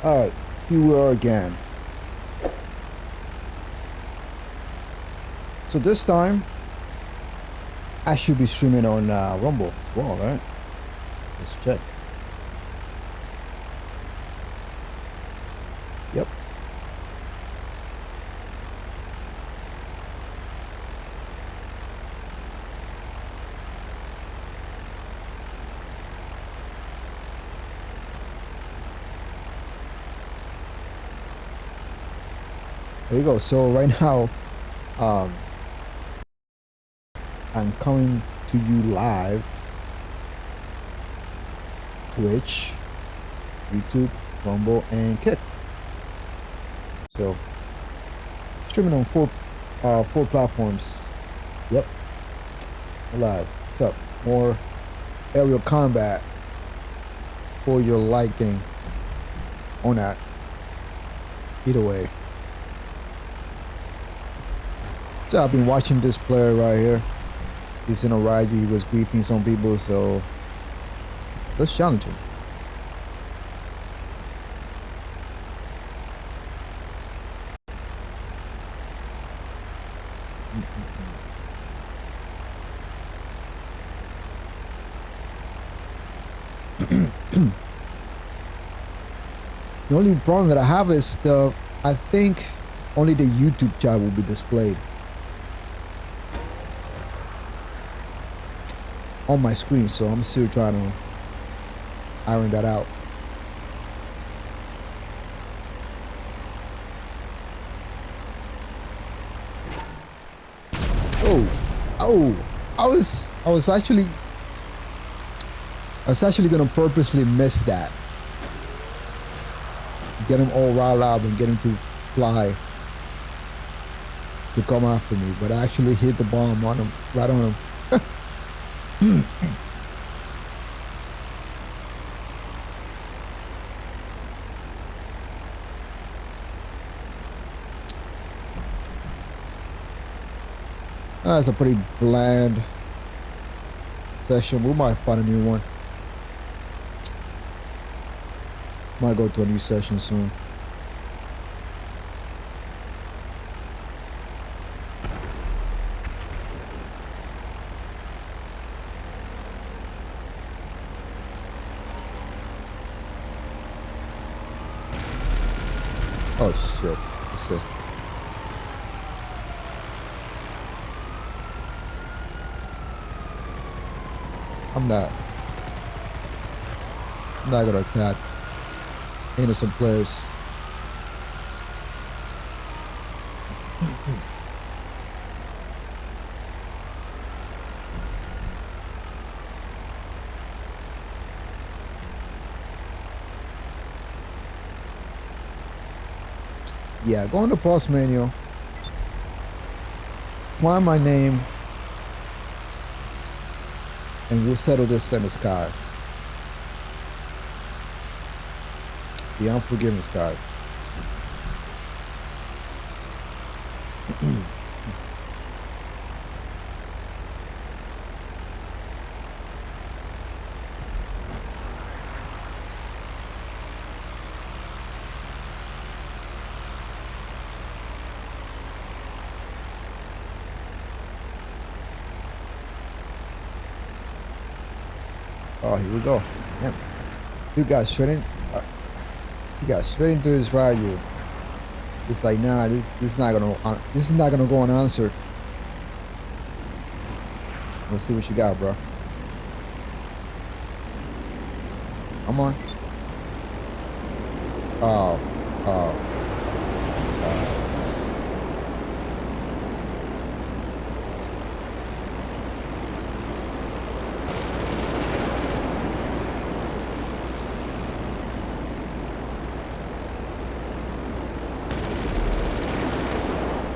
Alright, here we are again. So this time, I should be streaming on Rumble as well, right? Let's check. Yep. There you go. So right now, I'm coming to you live. Twitch, YouTube, Rumble, and Kick. So streaming on four platforms. Yep. Live. What's up? More aerial combat for your liking on that. Either way. So I've been watching this player right here. He's in a ride. He was griefing some people, so let's challenge him. The only problem that I have is I think only the YouTube chat will be displayed on my screen, so I'm still trying to iron that out. Oh, I was actually gonna purposely miss that. Get him all riled up and get him to fly to come after me, but I actually hit the bomb on him, right on him. That's a pretty bland session. We might find a new one. Might go to a new session soon. Oh shit. It's just I'm not gonna attack innocent players. Yeah, go on the pause menu, find my name, and we'll settle this in the sky. The unforgiving skies. Oh, here we go. Yep. You got straight in. He got straight into his Ryu. It's like, nah, this is not gonna go unanswered. Let's see what you got, bro. Come on. Oh.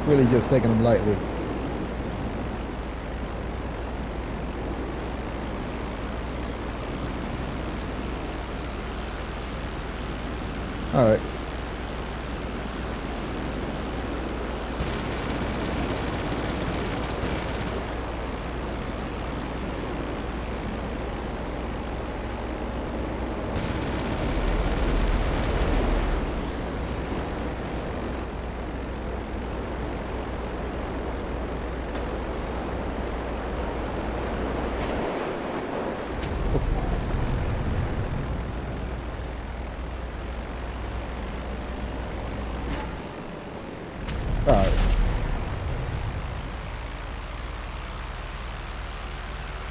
Really just taking them lightly. All right.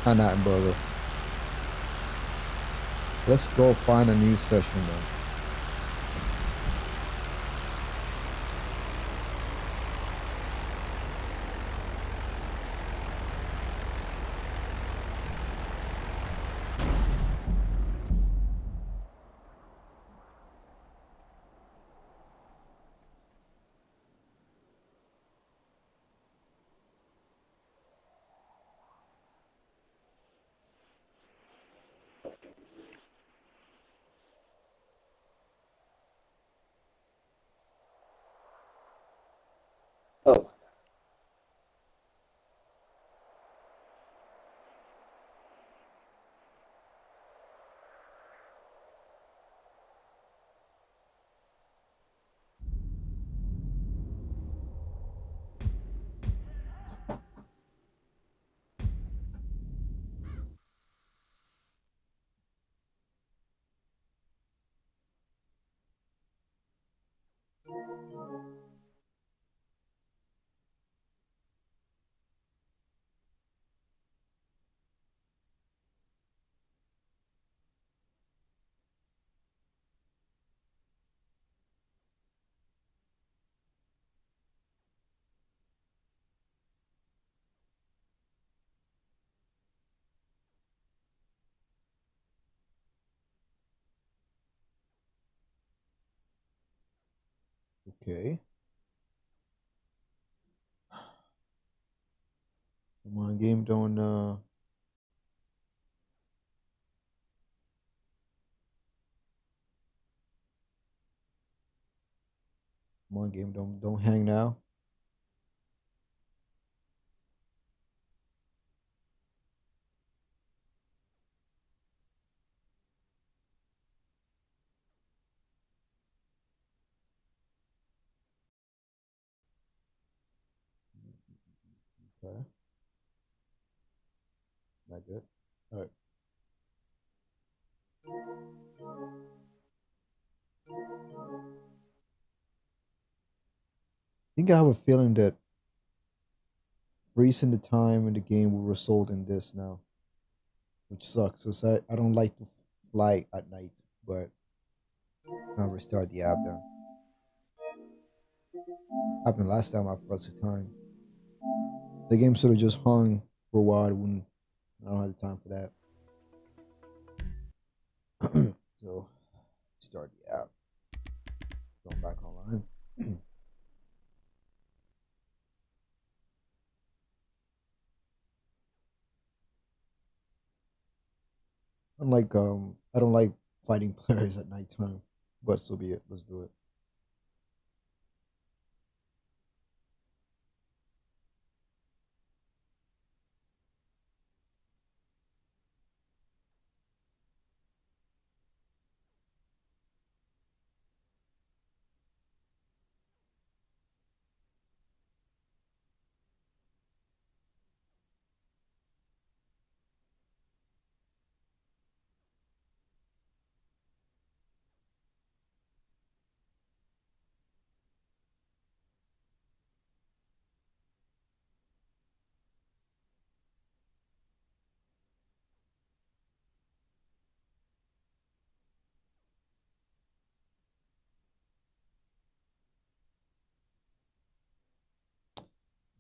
Not, brother. Let's go find a new session, man. Oh, Okay. Come on, game, don't come on, game, don't hang now. Okay. Not good. All right. I think I have a feeling that freezing the time in the game will result in this now, which sucks. So I don't like to fly at night, but I'll restart the app then. Happened last time I froze the time. The game sort of just hung for a while. I don't have the time for that. So start the app. Going back online. I don't like fighting players at nighttime, but so be it. Let's do it.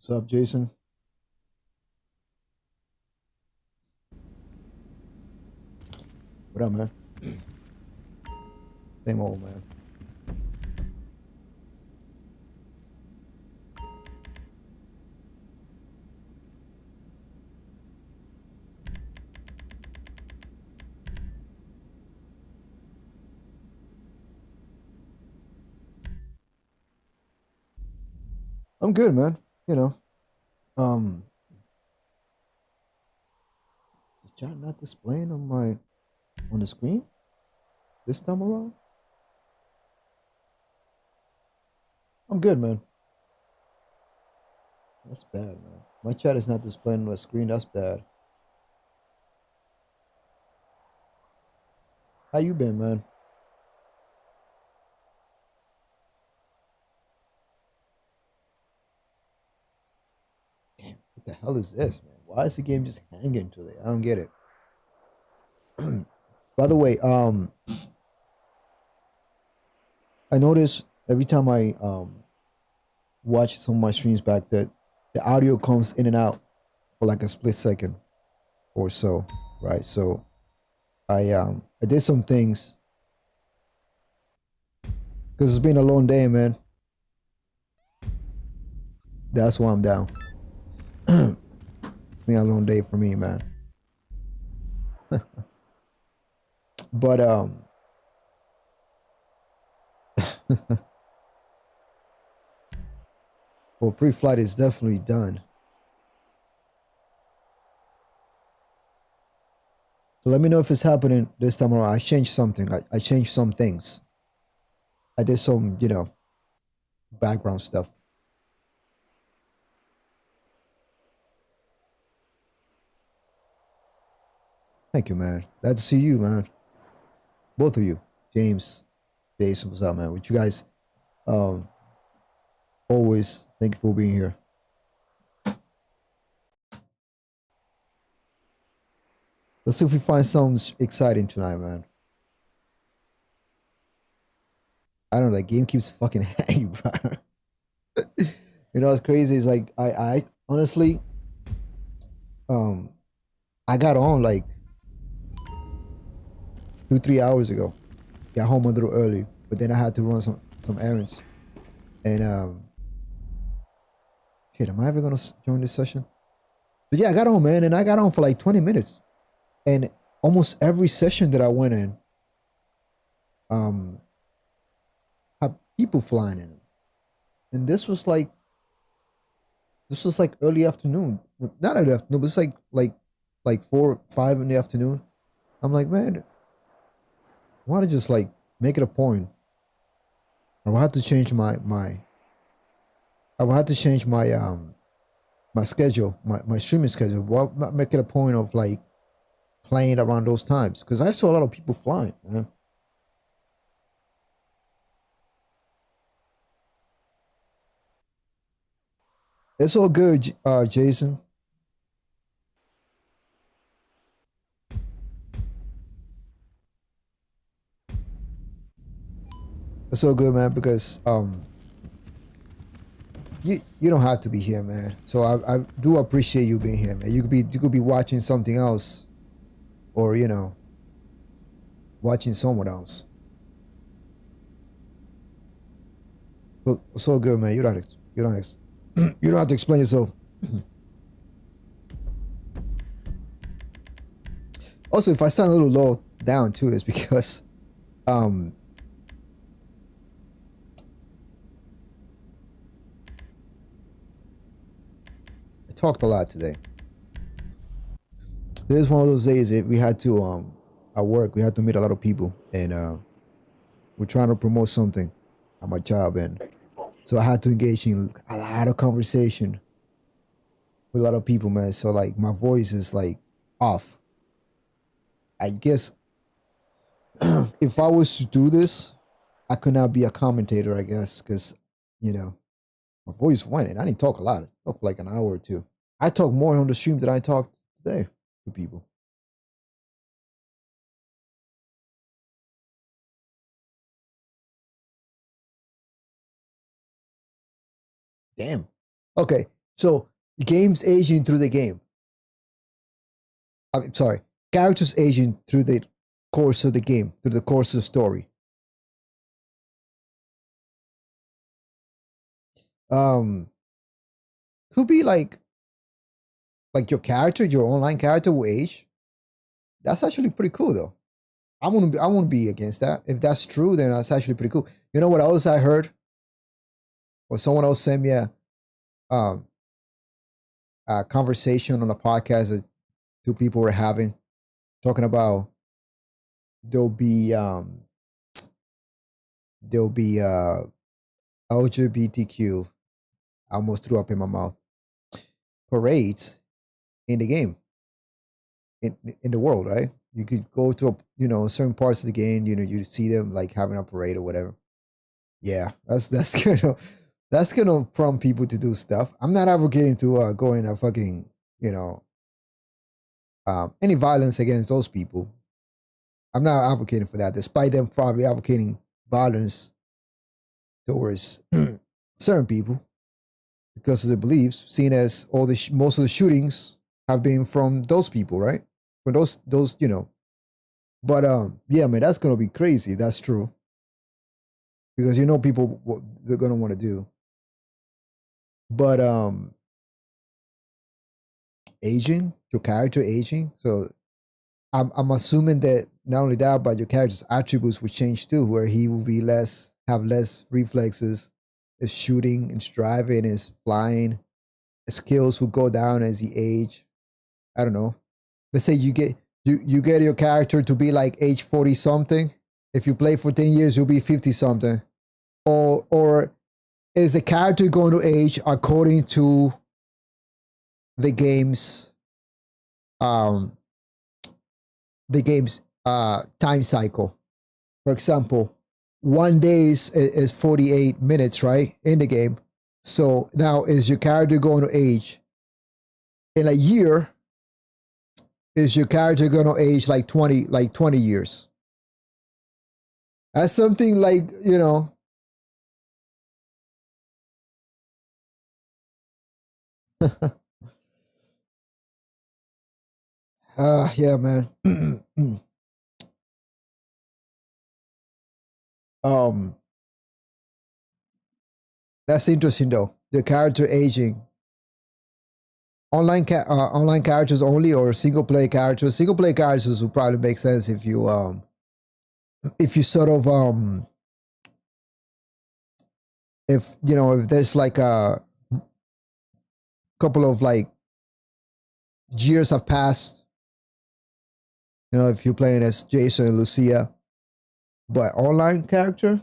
What's up, Jason? What up, man? Same old man. I'm good, man. You know, um, the chat not displaying on the screen this time around. I'm good, man. That's bad, man. My chat is not displaying on the screen. That's bad. How you been, man? Damn, what the hell is this, man? Why is the game just hanging today? I don't get it. By the way, I notice every time I watch some of my streams back that the audio comes in and out for like a split second or so, right? So I did some things because it's been a long day, man. That's why I'm down. It's been a long day for me, man. But well, pre-flight is definitely done. So let me know if it's happening this time around. I changed something. I changed some things. I did some, background stuff. Thank you, man. Glad to see you, man. Both of you. James, Jason, what's up, man? With you guys, always thank you for being here. Let's see if we find something exciting tonight, man. I don't know, that game keeps fucking hanging, bro. What's crazy is like I honestly I got on like 2-3 hours ago. Got home a little early, but then I had to run some errands. And shit, am I ever gonna join this session? But yeah, I got on, man, and I got on for like 20 minutes. And almost every session that I went in, had people flying in them. And this was like early afternoon. Not early afternoon, but it's like 4 or 5 in the afternoon. I'm like, man, I want to just like make it a point. I will have to change my my schedule, my streaming schedule. Well, not make it a point of like playing around those times, because I saw a lot of people flying, man. It's all good, Jason. It's so good, man, because you don't have to be here, man. So I do appreciate you being here, man. You could be watching something else, or watching someone else. But it's so good, man. You don't you don't have to explain yourself. Also, if I sound a little low down too, it's because I talked a lot today. This is one of those days that we had to at work we had to meet a lot of people, and we're trying to promote something at my job, and so I had to engage in a lot of conversation with a lot of people, man. So like my voice is like off. I guess if I was to do this, I could not be a commentator, I guess, because my voice went, and I didn't talk a lot. I talked for like an hour or two. I talked more on the stream than I talked today to people. Damn. Okay, so the game's aging through the game. I'm sorry, characters aging through the course of the game, through the course of the story. Could be like your character, your online character will age. That's actually pretty cool, though. I won't be against that. If that's true, then that's actually pretty cool. You know what else I heard? Or someone else sent me a conversation on a podcast that two people were having, talking about there'll be LGBTQ. I almost threw up in my mouth. Parades in the game, in the world, right? You could go to certain parts of the game. You see them like having a parade or whatever. Yeah, that's gonna prompt people to do stuff. I'm not advocating to go in a fucking any violence against those people. I'm not advocating for that, despite them probably advocating violence towards certain people because of their beliefs, seeing as most of the shootings have been from those people, right? From those, you know. But yeah, man, that's gonna be crazy. That's true because you know people what they're gonna want to do. But aging, your character aging. So I'm assuming that not only that, but your character's attributes will change too, where he will be have less reflexes, his shooting, his driving, his flying, his skills will go down as he age. I don't know. Let's say you get your character to be like age 40 something. If you play for 10 years, you'll be 50 something. Or is the character going to age according to the game's um time cycle? For example, 1 day is 48 minutes, right? In the game. So now is your character going to age in a year? Is your character going to age like 20 years? That's something like, you know. Yeah, man. um that's interesting though. The character aging. Online characters only or single player characters? Single player characters would probably make sense if you sort of if you know if there's like a couple of like years have passed, you know, if you're playing as Jason and Lucia. But online character,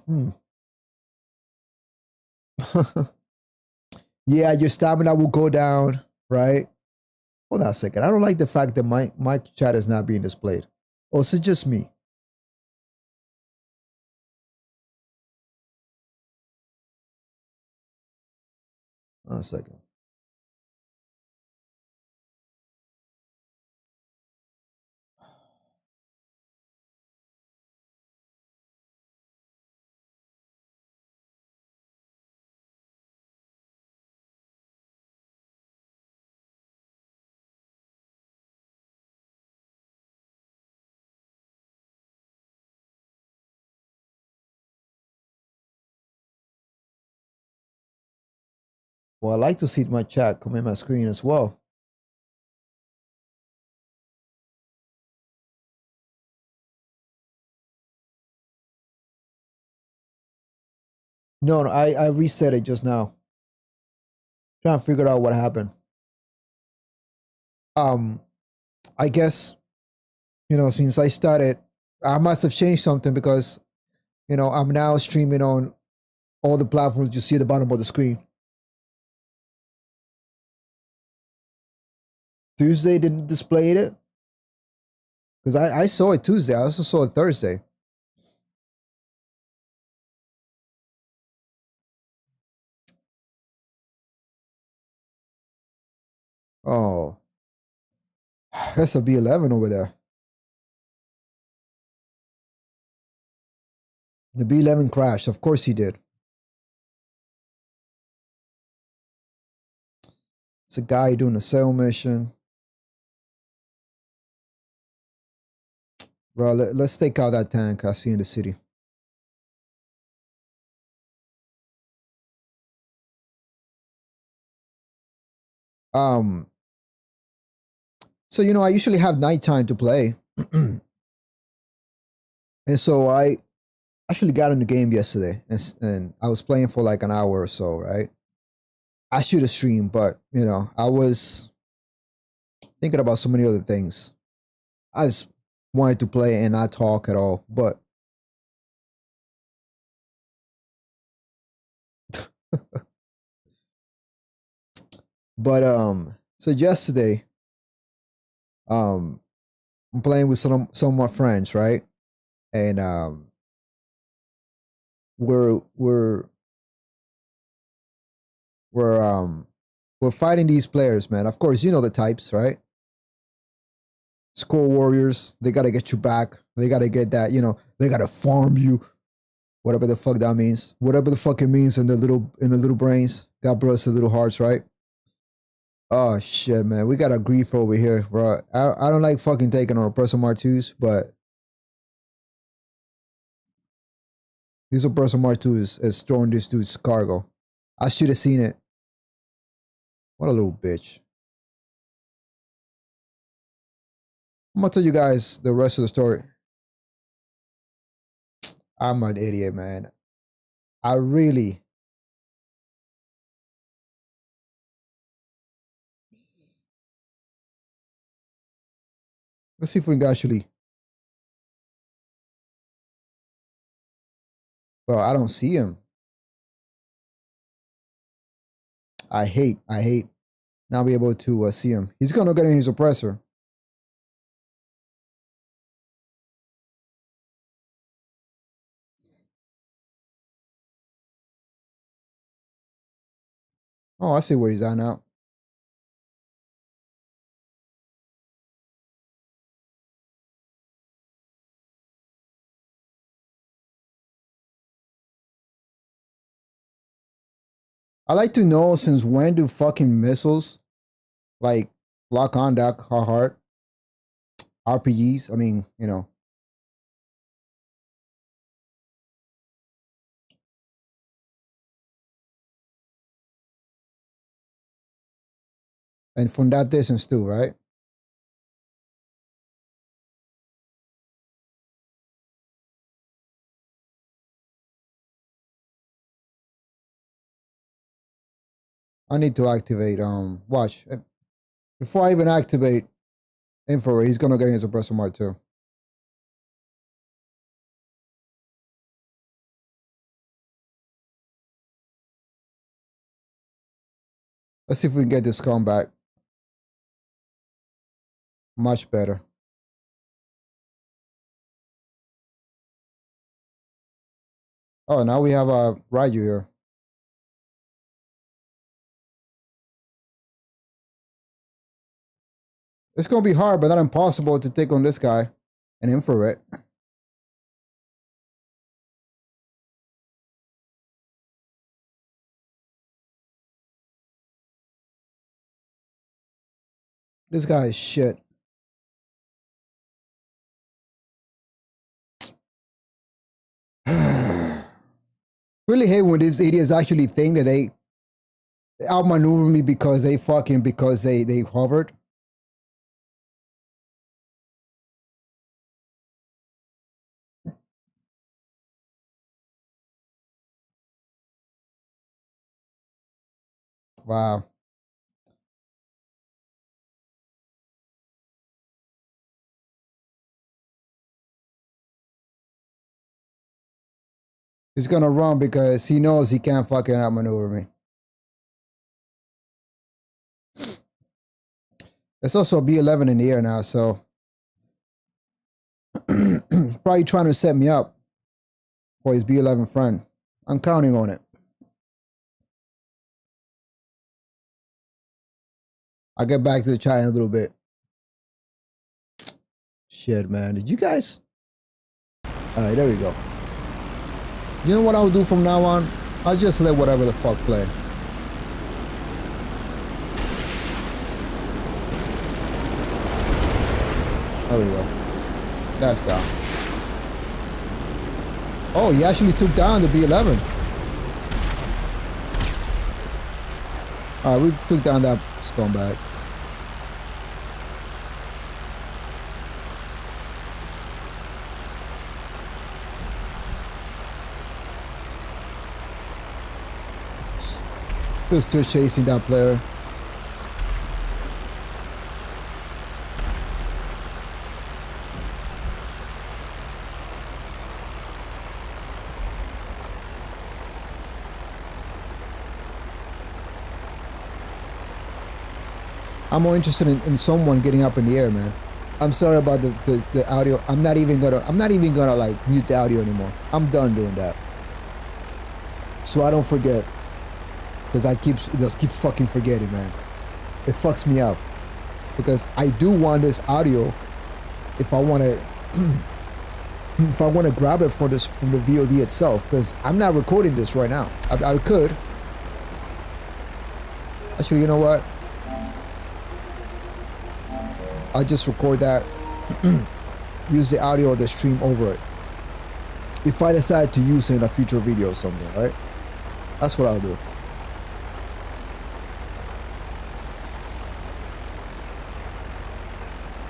yeah, your stamina will go down, right? Hold on a second. I don't like the fact that my chat is not being displayed. Oh, is it just me? Hold on a second. Well, I like to see my chat come in my screen as well. No, I reset it just now. Trying to figure out what happened. Um, I guess you know since I started, I must have changed something because you know I'm now streaming on all the platforms you see at the bottom of the screen. Tuesday didn't display it because I saw it Tuesday. I also saw it Thursday. Oh, that's a B11 over there. The B11 crashed. Of course he did. It's a guy doing a sail mission. Bro, let's take out that tank I see in the city. Um, so you know, I usually have nighttime to play, and so I actually got in the game yesterday, and I was playing for like an hour or so, right? I should have streamed, but you know, I was thinking about so many other things. I just wanted to play and not talk at all, but so yesterday, um, I'm playing with some of my friends, right? And we're we're we're um we're fighting these players, man. Of course, you know the types, right? School warriors. They gotta get you back. They gotta get that, you know, they gotta farm you. Whatever the fuck that means. Whatever the fuck it means in the little brains. God bless the little hearts, right? Oh shit, man. We got a grief over here, bro. I don't like fucking taking on Oppressor Mark 2s, but this Oppressor Mark 2 is throwing this dude's cargo. I should have seen it. What a little bitch. I'm gonna tell you guys the rest of the story. I'm an idiot, man. I really. Let's see if we can actually. Well, I don't see him. I hate not be able to see him. He's gonna get in his oppressor. Oh, I see where he's at now. I like to know since when do fucking missiles like lock on that hard? RPGs, I mean, you know. And from that distance too, right? I need to activate, watch. Before I even activate infrared, he's gonna get his oppressor mark too. Let's see if we can get this scum back. Much better. Oh, now we have a Raju here. It's gonna be hard, but not impossible to take on this guy. An infrared. This guy is shit. Really hate when these idiots actually think that they outmaneuver me because they hovered. Wow. He's gonna run because he knows he can't fucking outmaneuver me. There's also a B11 in the air now, so probably trying to set me up for his B11 friend. I'm counting on it. I'll get back to the chat in a little bit. Shit, man. Did you guys? All right, there we go. You know what I'll do from now on? I'll just let whatever the fuck play. There we go. That's down. Oh, he actually took down the B11. All right, we took down that scumbag. Still chasing that player. I'm more interested in someone getting up in the air, man. I'm sorry about the audio. I'm not even gonna like mute the audio anymore. I'm done doing that. So I don't forget. Because it just keeps fucking forgetting, man. It fucks me up. Because I do want this audio if I want to if I want to grab it for this from the VOD itself, because I'm not recording this right now. I could. Actually, you know what? I'll just record that. Use the audio of the stream over it. If I decide to use it in a future video or something, right? That's what I'll do.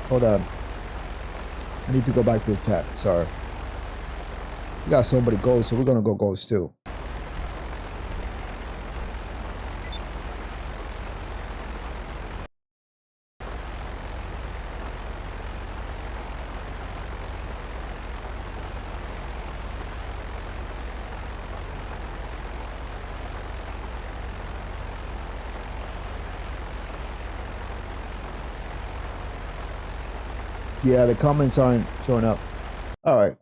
Hold on. I need to go back to the chat. Sorry. We got somebody gold, so we're gonna go ghost too. Yeah, the comments aren't showing up. All right.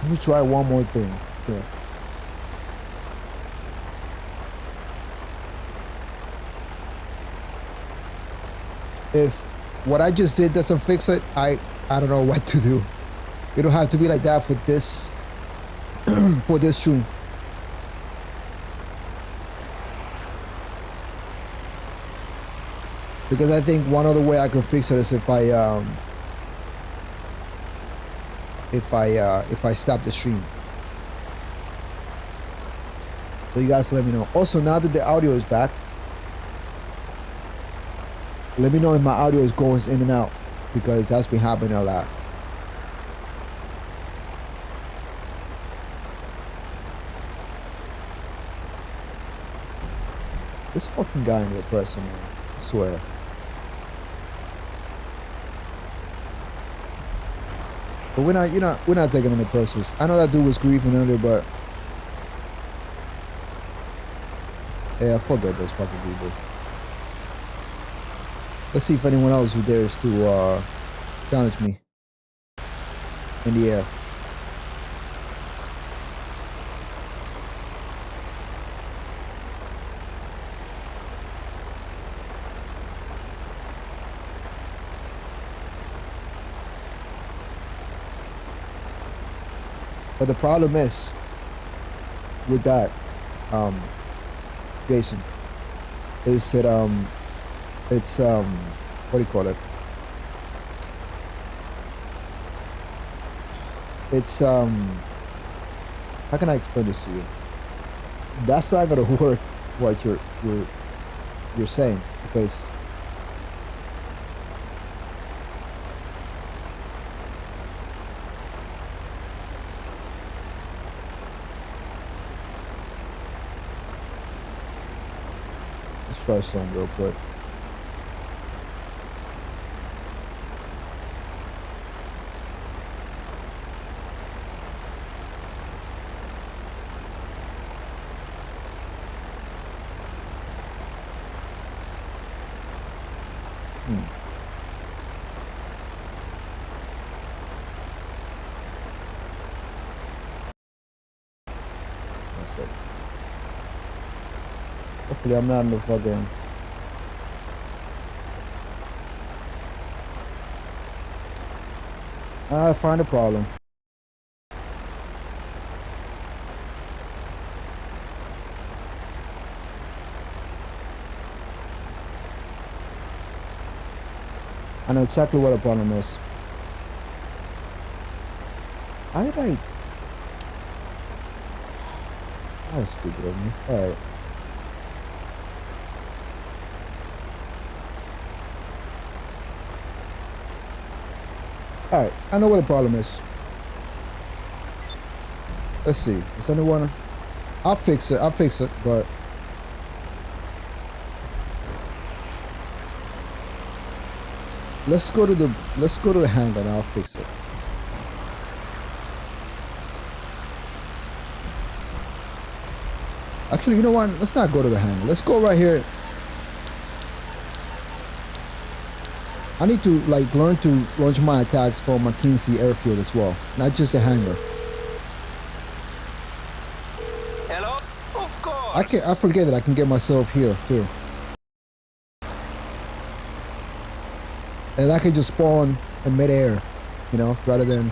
Let me try one more thing here. If what I just did doesn't fix it, I don't know what to do. It'll have to be like that for this for this stream. Because I think one other way I can fix it is if I stop the stream. So you guys let me know. Also, now that the audio is back, let me know if my audio is going in and out, because that's been happening a lot. This fucking guy in your person, man. I swear. But we're not taking on the persons. I know that dude was grieving earlier, but yeah, forget those fucking people. Let's see if anyone else who dares to challenge me in the air. But the problem is with that, Jason, is that it's what do you call it? It's how can I explain this to you? That's not gonna work. What you're saying, because let's try some real quick. Hopefully I'm not in the fucking... I find a problem. I know exactly what the problem is. How did I... That was stupid of me. Alright. Alright, I know what the problem is. Let's see. Is anyone... I'll fix it, but... Let's go to the handle and I'll fix it. Actually, you know what? Let's not go to the handle. Let's go right here. I need to like learn to launch my attacks from McKinsey Airfield as well, not just the hangar. Hello? Of course. I forget that I can get myself here too. And I can just spawn in midair, you know, rather than...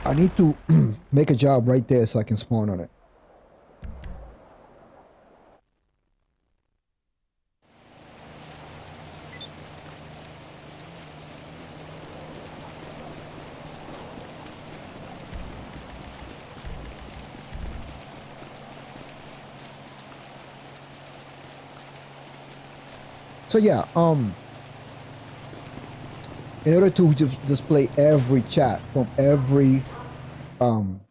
I need to make a job right there so I can spawn on it. So yeah, in order to display every chat from every, I don't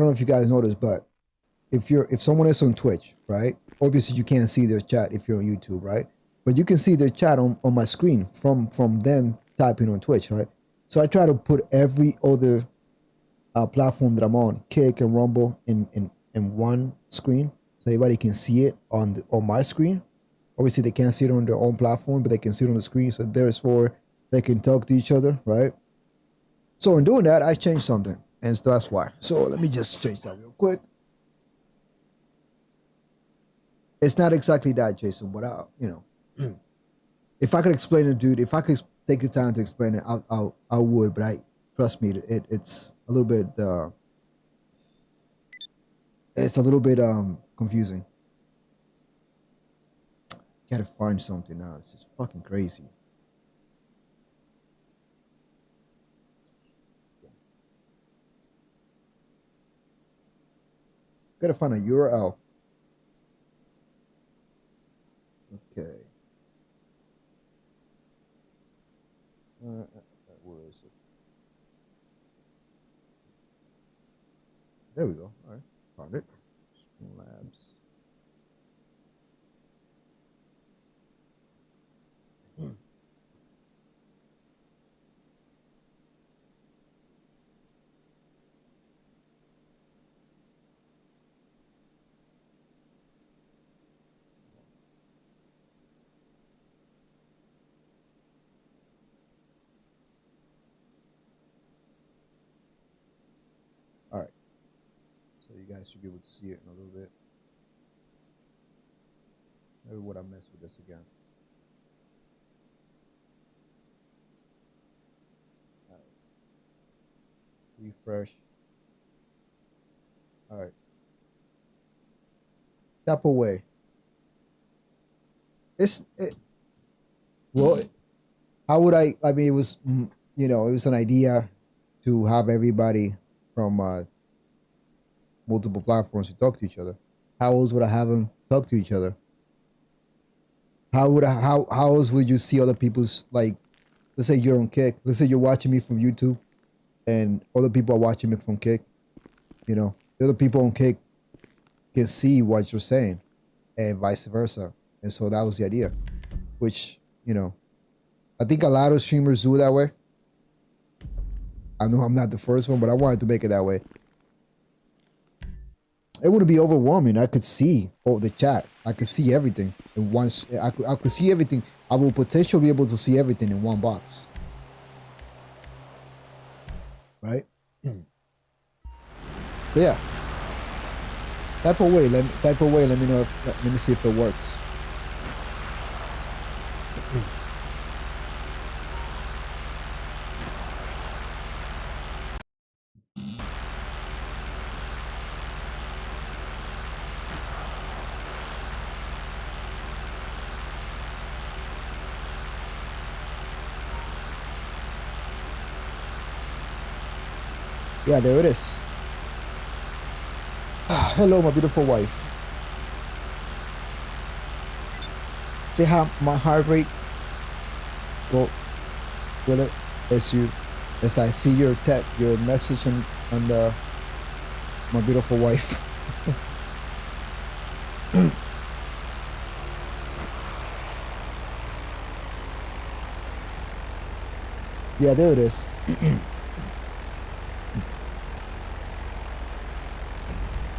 know if you guys noticed, but if someone is on Twitch, right? Obviously you can't see their chat if you're on YouTube, right? But you can see their chat on my screen from them typing on Twitch, right? So I try to put every other platform that I'm on, Kick and Rumble, in one screen, so everybody can see it on my screen. Obviously, they can't see it on their own platform, but they can see it on the screen. So therefore, they can talk to each other, right? So in doing that, I changed something, and so that's why. So let me just change that real quick. It's not exactly that, Jason, but if I could explain it, dude, if I could take the time to explain it, I would. But trust me, it's a little bit, confusing. Gotta find something now. It's just fucking crazy. Gotta find a URL. Okay. Where is it? There we go. All right, found it. Labs. All right. So you guys should be able to see it in a little bit. Maybe what I messed with this again. All right. Refresh. All right. Step away. Well, how would I mean, it was, it was an idea to have everybody from multiple platforms to talk to each other. How else would I have them talk to each other? How else would you see other people's, like, let's say you're on Kick. Let's say you're watching me from YouTube and other people are watching me from Kick. The other people on Kick can see what you're saying and vice versa. And so that was the idea, which, I think a lot of streamers do it that way. I know I'm not the first one, but I wanted to make it that way. It wouldn't be overwhelming. I could see all the chat. I could see everything in one. I could see everything. I will potentially be able to see everything in one box. Right? So yeah. Type away. Let me know let me see if it works. Yeah, there it is. Hello, my beautiful wife. See how my heart rate go with it as I see your message on my beautiful wife. Yeah, there it is.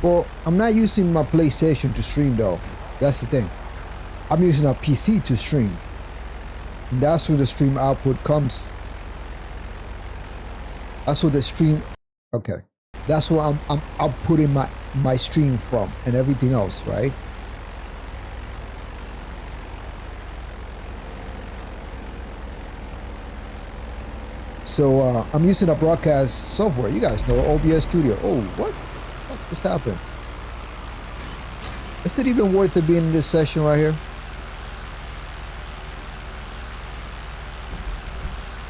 Well, I'm not using my PlayStation to stream though. That's the thing. I'm using a PC to stream. And that's where the stream output comes. That's where the stream. Okay. That's where I'm outputting my stream from and everything else, right? So I'm using a broadcast software. You guys know OBS Studio. Oh, what just happened? Is it even worth it being in this session right here?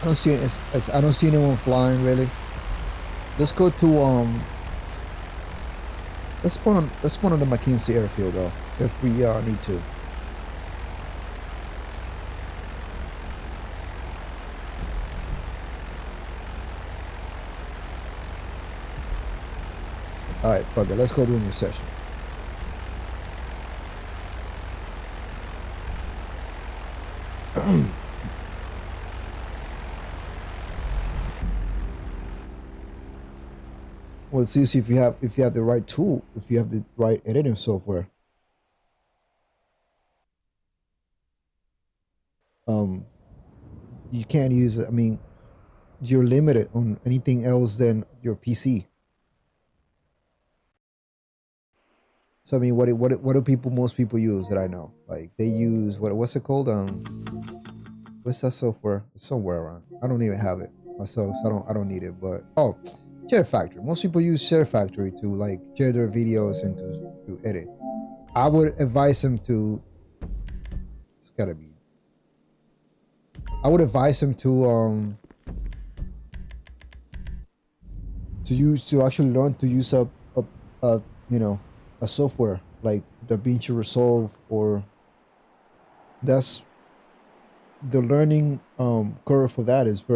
I don't see I don't see anyone flying really. Let's go to let's spawn on the McKinsey airfield though, if we need to. All right, fuck it. Let's go do a new session. Well, let's see if you have the right tool, if you have the right editing software. You can't use it. I mean, you're limited on anything else than your PC. So I mean, what do most people use that I know? Like they use what's it called? What's that software? It's somewhere around. I don't even have it myself, so I don't need it. But oh, Share Factory. Most people use Share Factory to like share their videos and to edit. I would advise them to. It's gotta be. I would advise them to actually learn to use a you know, a software like DaVinci Resolve, or that's the learning curve for that is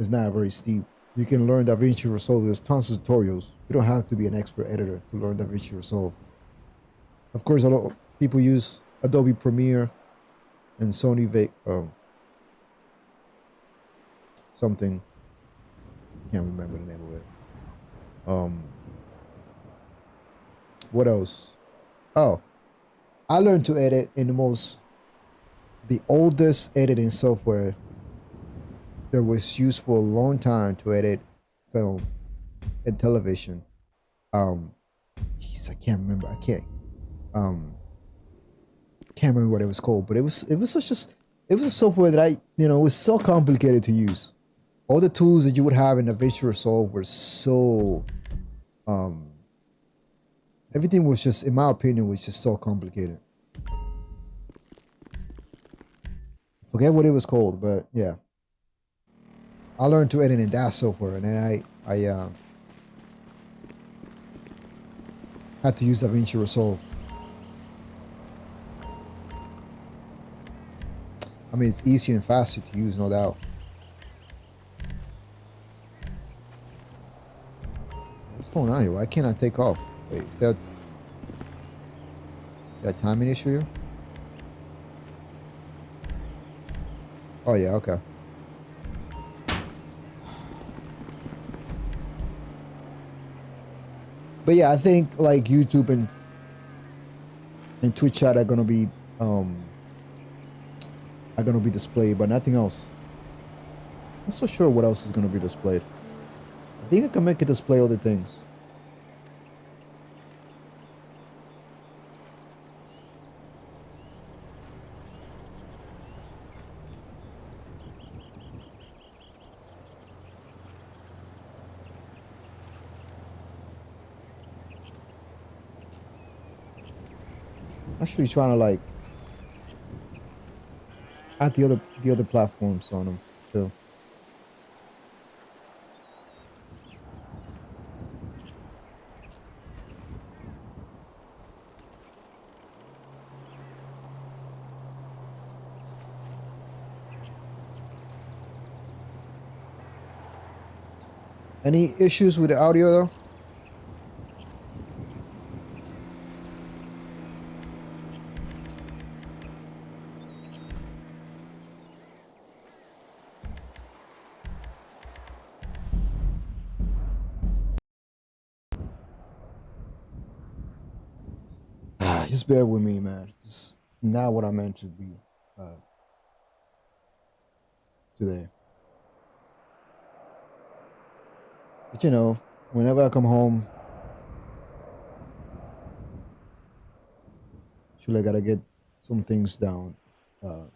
not very steep. You can learn DaVinci Resolve. There's tons of tutorials. You don't have to be an expert editor to learn DaVinci Resolve. Of course, a lot of people use Adobe Premiere and Sony something. Can't remember the name of it. What else? Oh, I learned to edit in the oldest editing software that was used for a long time to edit film and television. I can't remember. I can't remember what it was called, but it was a software that was so complicated to use. All the tools that you would have in DaVinci Resolve were so everything was just, in my opinion, was just so complicated. Forget what it was called, but yeah. I learned to edit in that software, and then I had to use DaVinci Resolve. I mean, it's easier and faster to use, no doubt. What's going on here? Why can't I take off? Wait, is that timing issue here? Oh yeah, okay. But yeah, I think like YouTube and Twitch chat are gonna be displayed, but nothing else. I'm not so sure what else is gonna be displayed. I think I can make it display other things. Actually trying to like add the other platforms on them too. Any issues with the audio though? Just bear with me, man. It's not what I meant to be today. But you know, whenever I come home, I gotta get some things done, and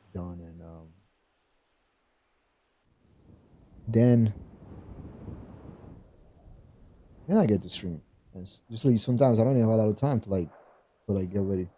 then Then I get to stream. And usually sometimes I don't even have a lot of time to get ready.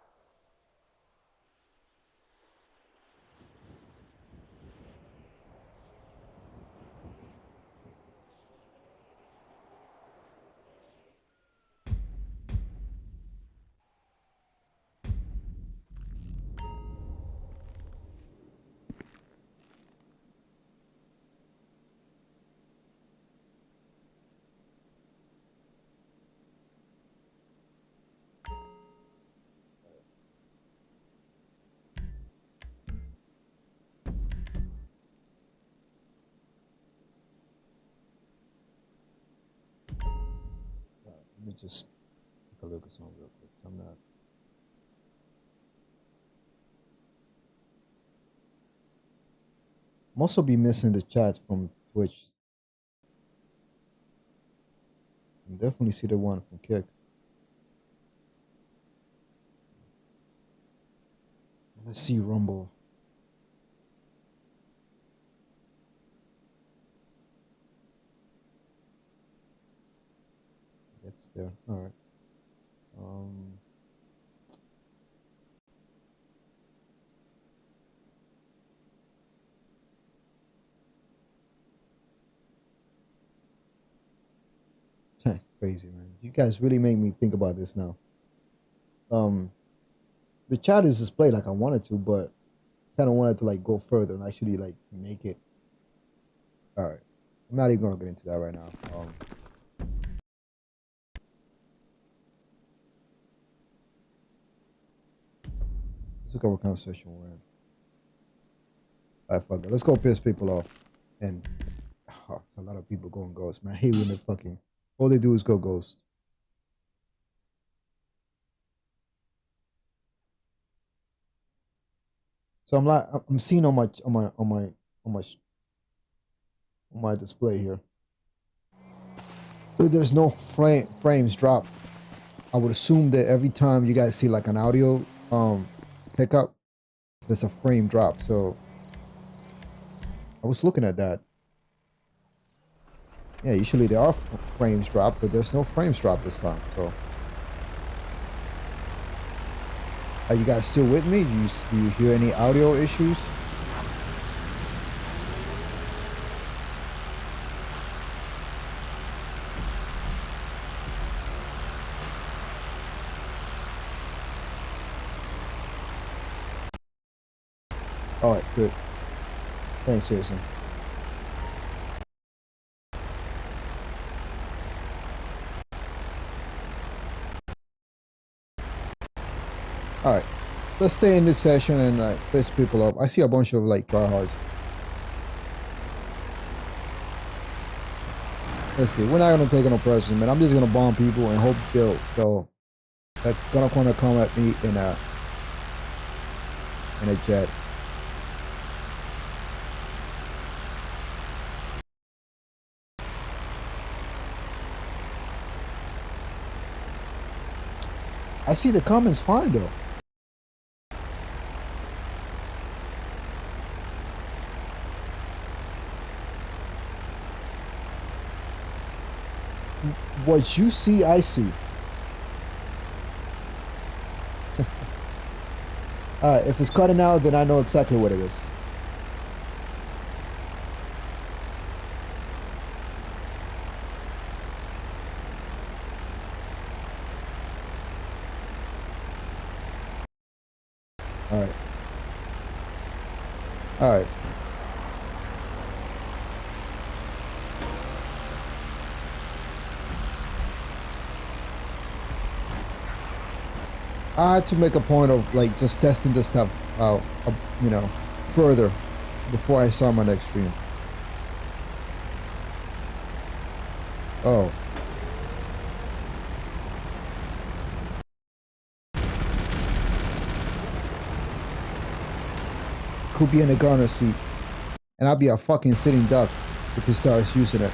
Let me just take a look at something real quick. So I'm not. I'm also be missing the chats from Twitch. I can definitely see the one from Kick. Let's see Rumble. It's there. All right. That's crazy, man. You guys really make me think about this now. The chat is displayed like I wanted to, but kind of wanted to like go further and actually like make it. All right. I'm not even gonna get into that right now. Let's look at what kind of session we're in. All right, fuck it. Let's go piss people off. And it's a lot of people going ghost, man. I hate when they fucking all they do is go ghost. So I'm seeing on my display here. There's no frames drop. I would assume that every time you guys see like an audio pickup, there's a frame drop. So I was looking at that. Yeah, usually there are frames drop, but there's no frames drop this time. So are you guys still with me? Do you hear any audio issues? All right, good. Thanks, Jason. All right, let's stay in this session and piss people off. I see a bunch of like tryhards. Let's see. We're not gonna take no precedent, man. I'm just gonna bomb people and hope they're gonna wanna come at me in a jet. I see the comments fine though. What you see, I see. If it's cutting out, then I know exactly what it is. All right. All right. I had to make a point of like just testing this stuff out, you know, further before I saw my next stream. Oh. Could be in the gunner seat, and I'll be a fucking sitting duck if he starts using it.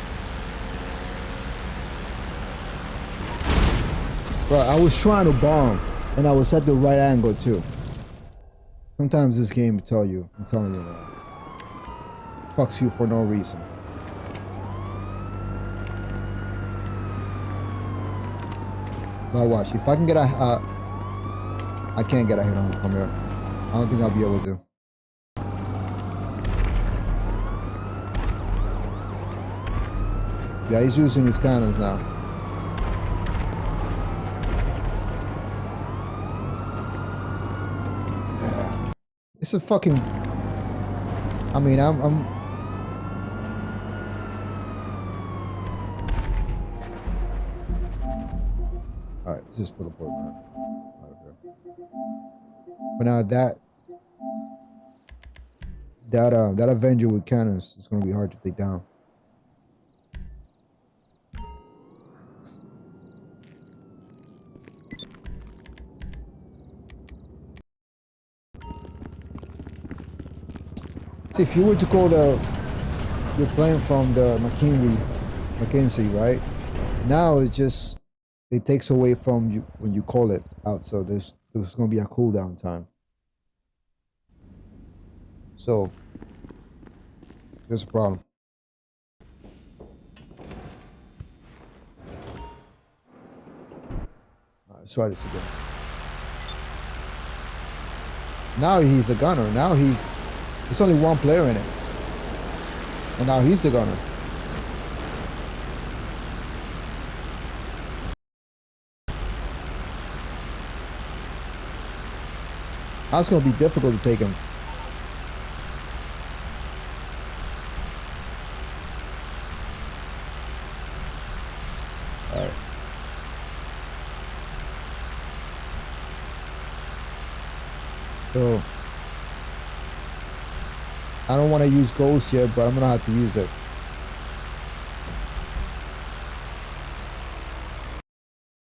But I was trying to bomb, and I was at the right angle too. Sometimes this game will tell you, I'm telling you, man, fucks you for no reason. Now watch. If I can get a, I can't get a hit on him from here. I don't think I'll be able to. Yeah, he's using his cannons now. Yeah. It's a fucking. I mean, I'm. All right, just teleport, man. Okay. But now that Avenger with cannons is gonna be hard to take down. See, if you were to call your plane from the McKinsey, right? Now it's just it takes away from you when you call it out. So there's gonna be a cooldown time. So there's a problem. All right, let's try this again. Now he's a gunner. Now there's only one player in it. And now he's the gunner. Now it's going to be difficult to take him. Alright. So I don't want to use Ghost yet, but I'm gonna have to use it.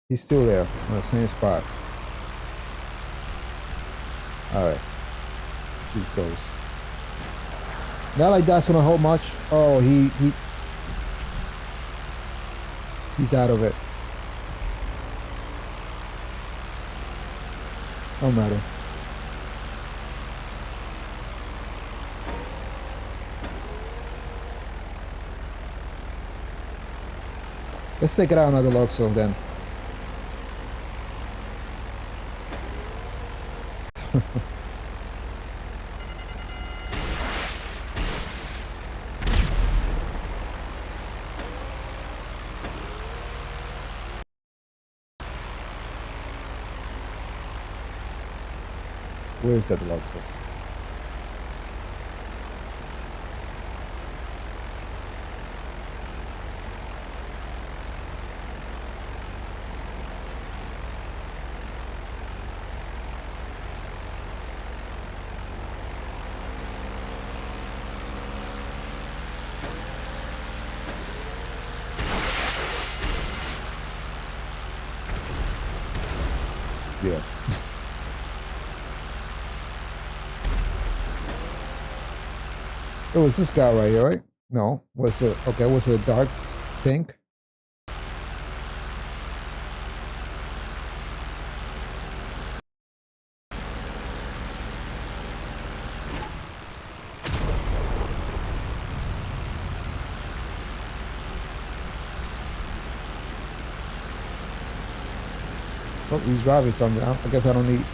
He's still there on the same spot. Alright. Let's choose Ghost. Not like that's gonna hold much. Oh, he's out of it. No matter. Let's take it out another Luxo then. Where is that Luxo? Yeah. It was this guy right here, right? No. Was it okay? Was it a dark pink? Oh, he's driving something. I guess I don't need.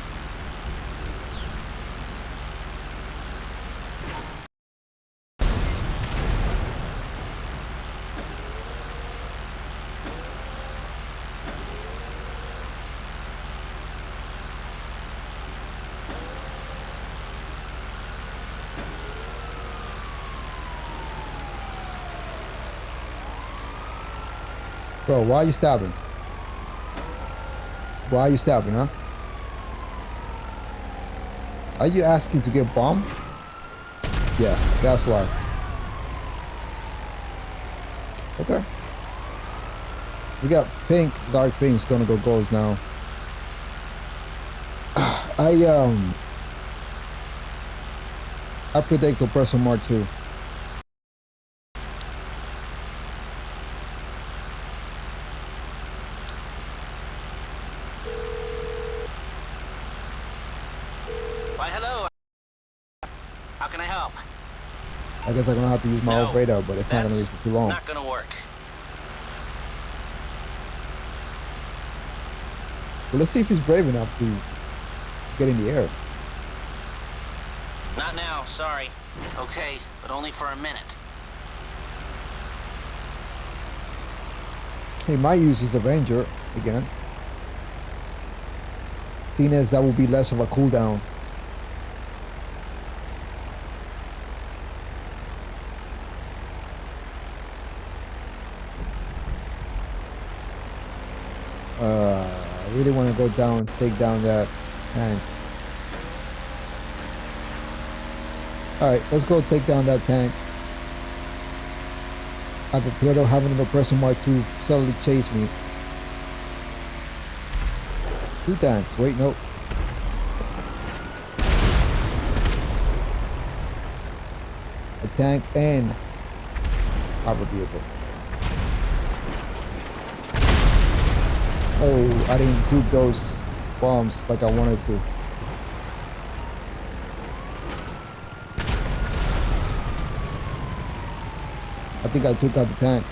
Bro, why are you stabbing? Why are you stabbing, huh? Are you asking to get bombed? Yeah, that's why. Okay. We got pink, dark pink's gonna go ghost now. I predict Oppressor Mark 2. Why, hello. How can I help? I guess I'm gonna have to use my old radar, but it's not gonna be for too long. Not gonna work. Well, let's see if he's brave enough to get in the air. Not now, sorry. Okay, but only for a minute. He might use his Avenger again. Seeing as that will be less of a cooldown. I really want to go down, take down that tank. Alright, let's go take down that tank. At the threat of having an oppressor Mark II suddenly chase me. 2 tanks, wait, no. A tank and other vehicle. Oh, I didn't group those bombs like I wanted to. I think I took out the tank.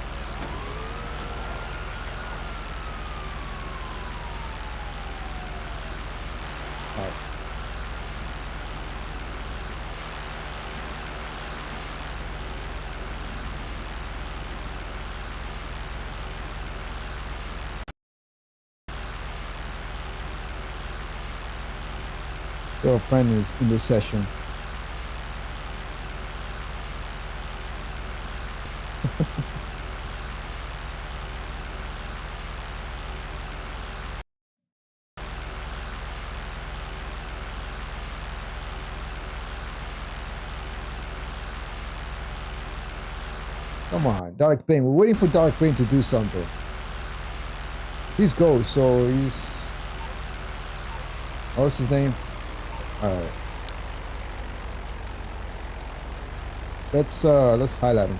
All right. Your friend is in this session. Come on, Dark Bane. We're waiting for Dark Bane to do something. He's Ghost, so he's... What's his name? Alright. Let's highlight him.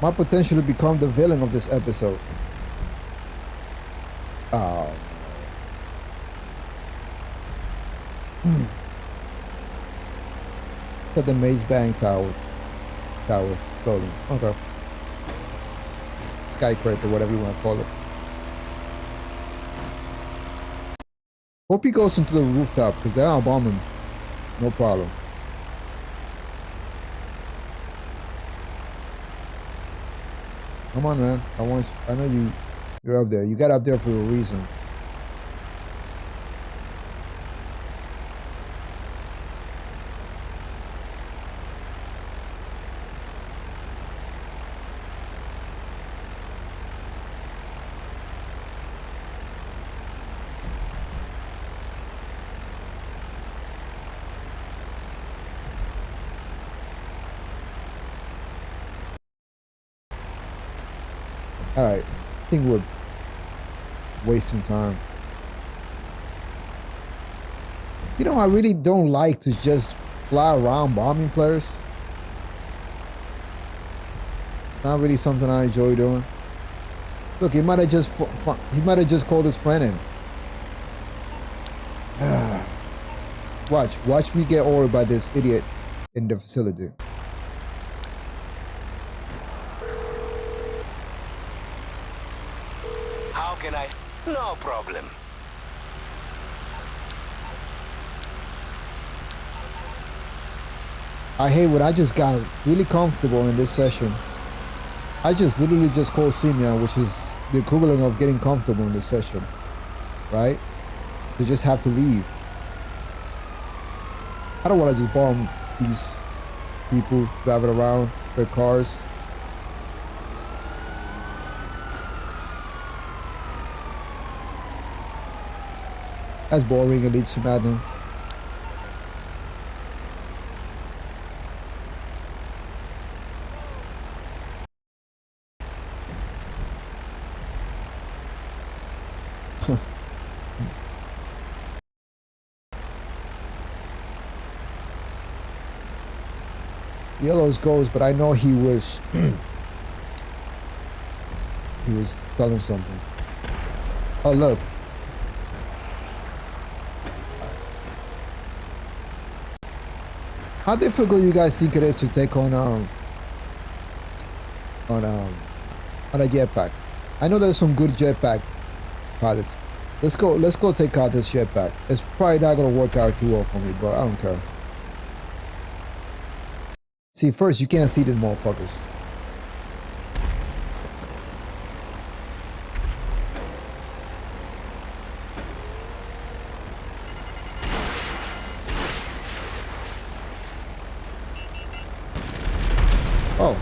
Might potentially become the villain of this episode. Oh. At the Maze Bank Tower building. Okay. Skyscraper, whatever you want to call it. Hope he goes into the rooftop because they're gonna bomb him. No problem. Come on, man. I know you're up there. You got up there for a reason. Alright, I think we're wasting time. You know, I really don't like to just fly around bombing players. It's not really something I enjoy doing. Look, he might have just called his friend in. Watch me get ordered by this idiot in the facility. How can I? No problem. I hate when I just got really comfortable in this session. I just literally just called Simeon, which is the equivalent of getting comfortable in this session, right? You just have to leave. I don't want to just bomb these people driving around their cars. That's boring and leads to nothing. Yellow's goes, but I know he was he was telling something. Oh look. How difficult you guys think it is to take on a jetpack? I know there's some good jetpack pilots. Let's go take out this jetpack. It's probably not gonna work out too well for me, but I don't care. See, first you can't see these motherfuckers. Oh,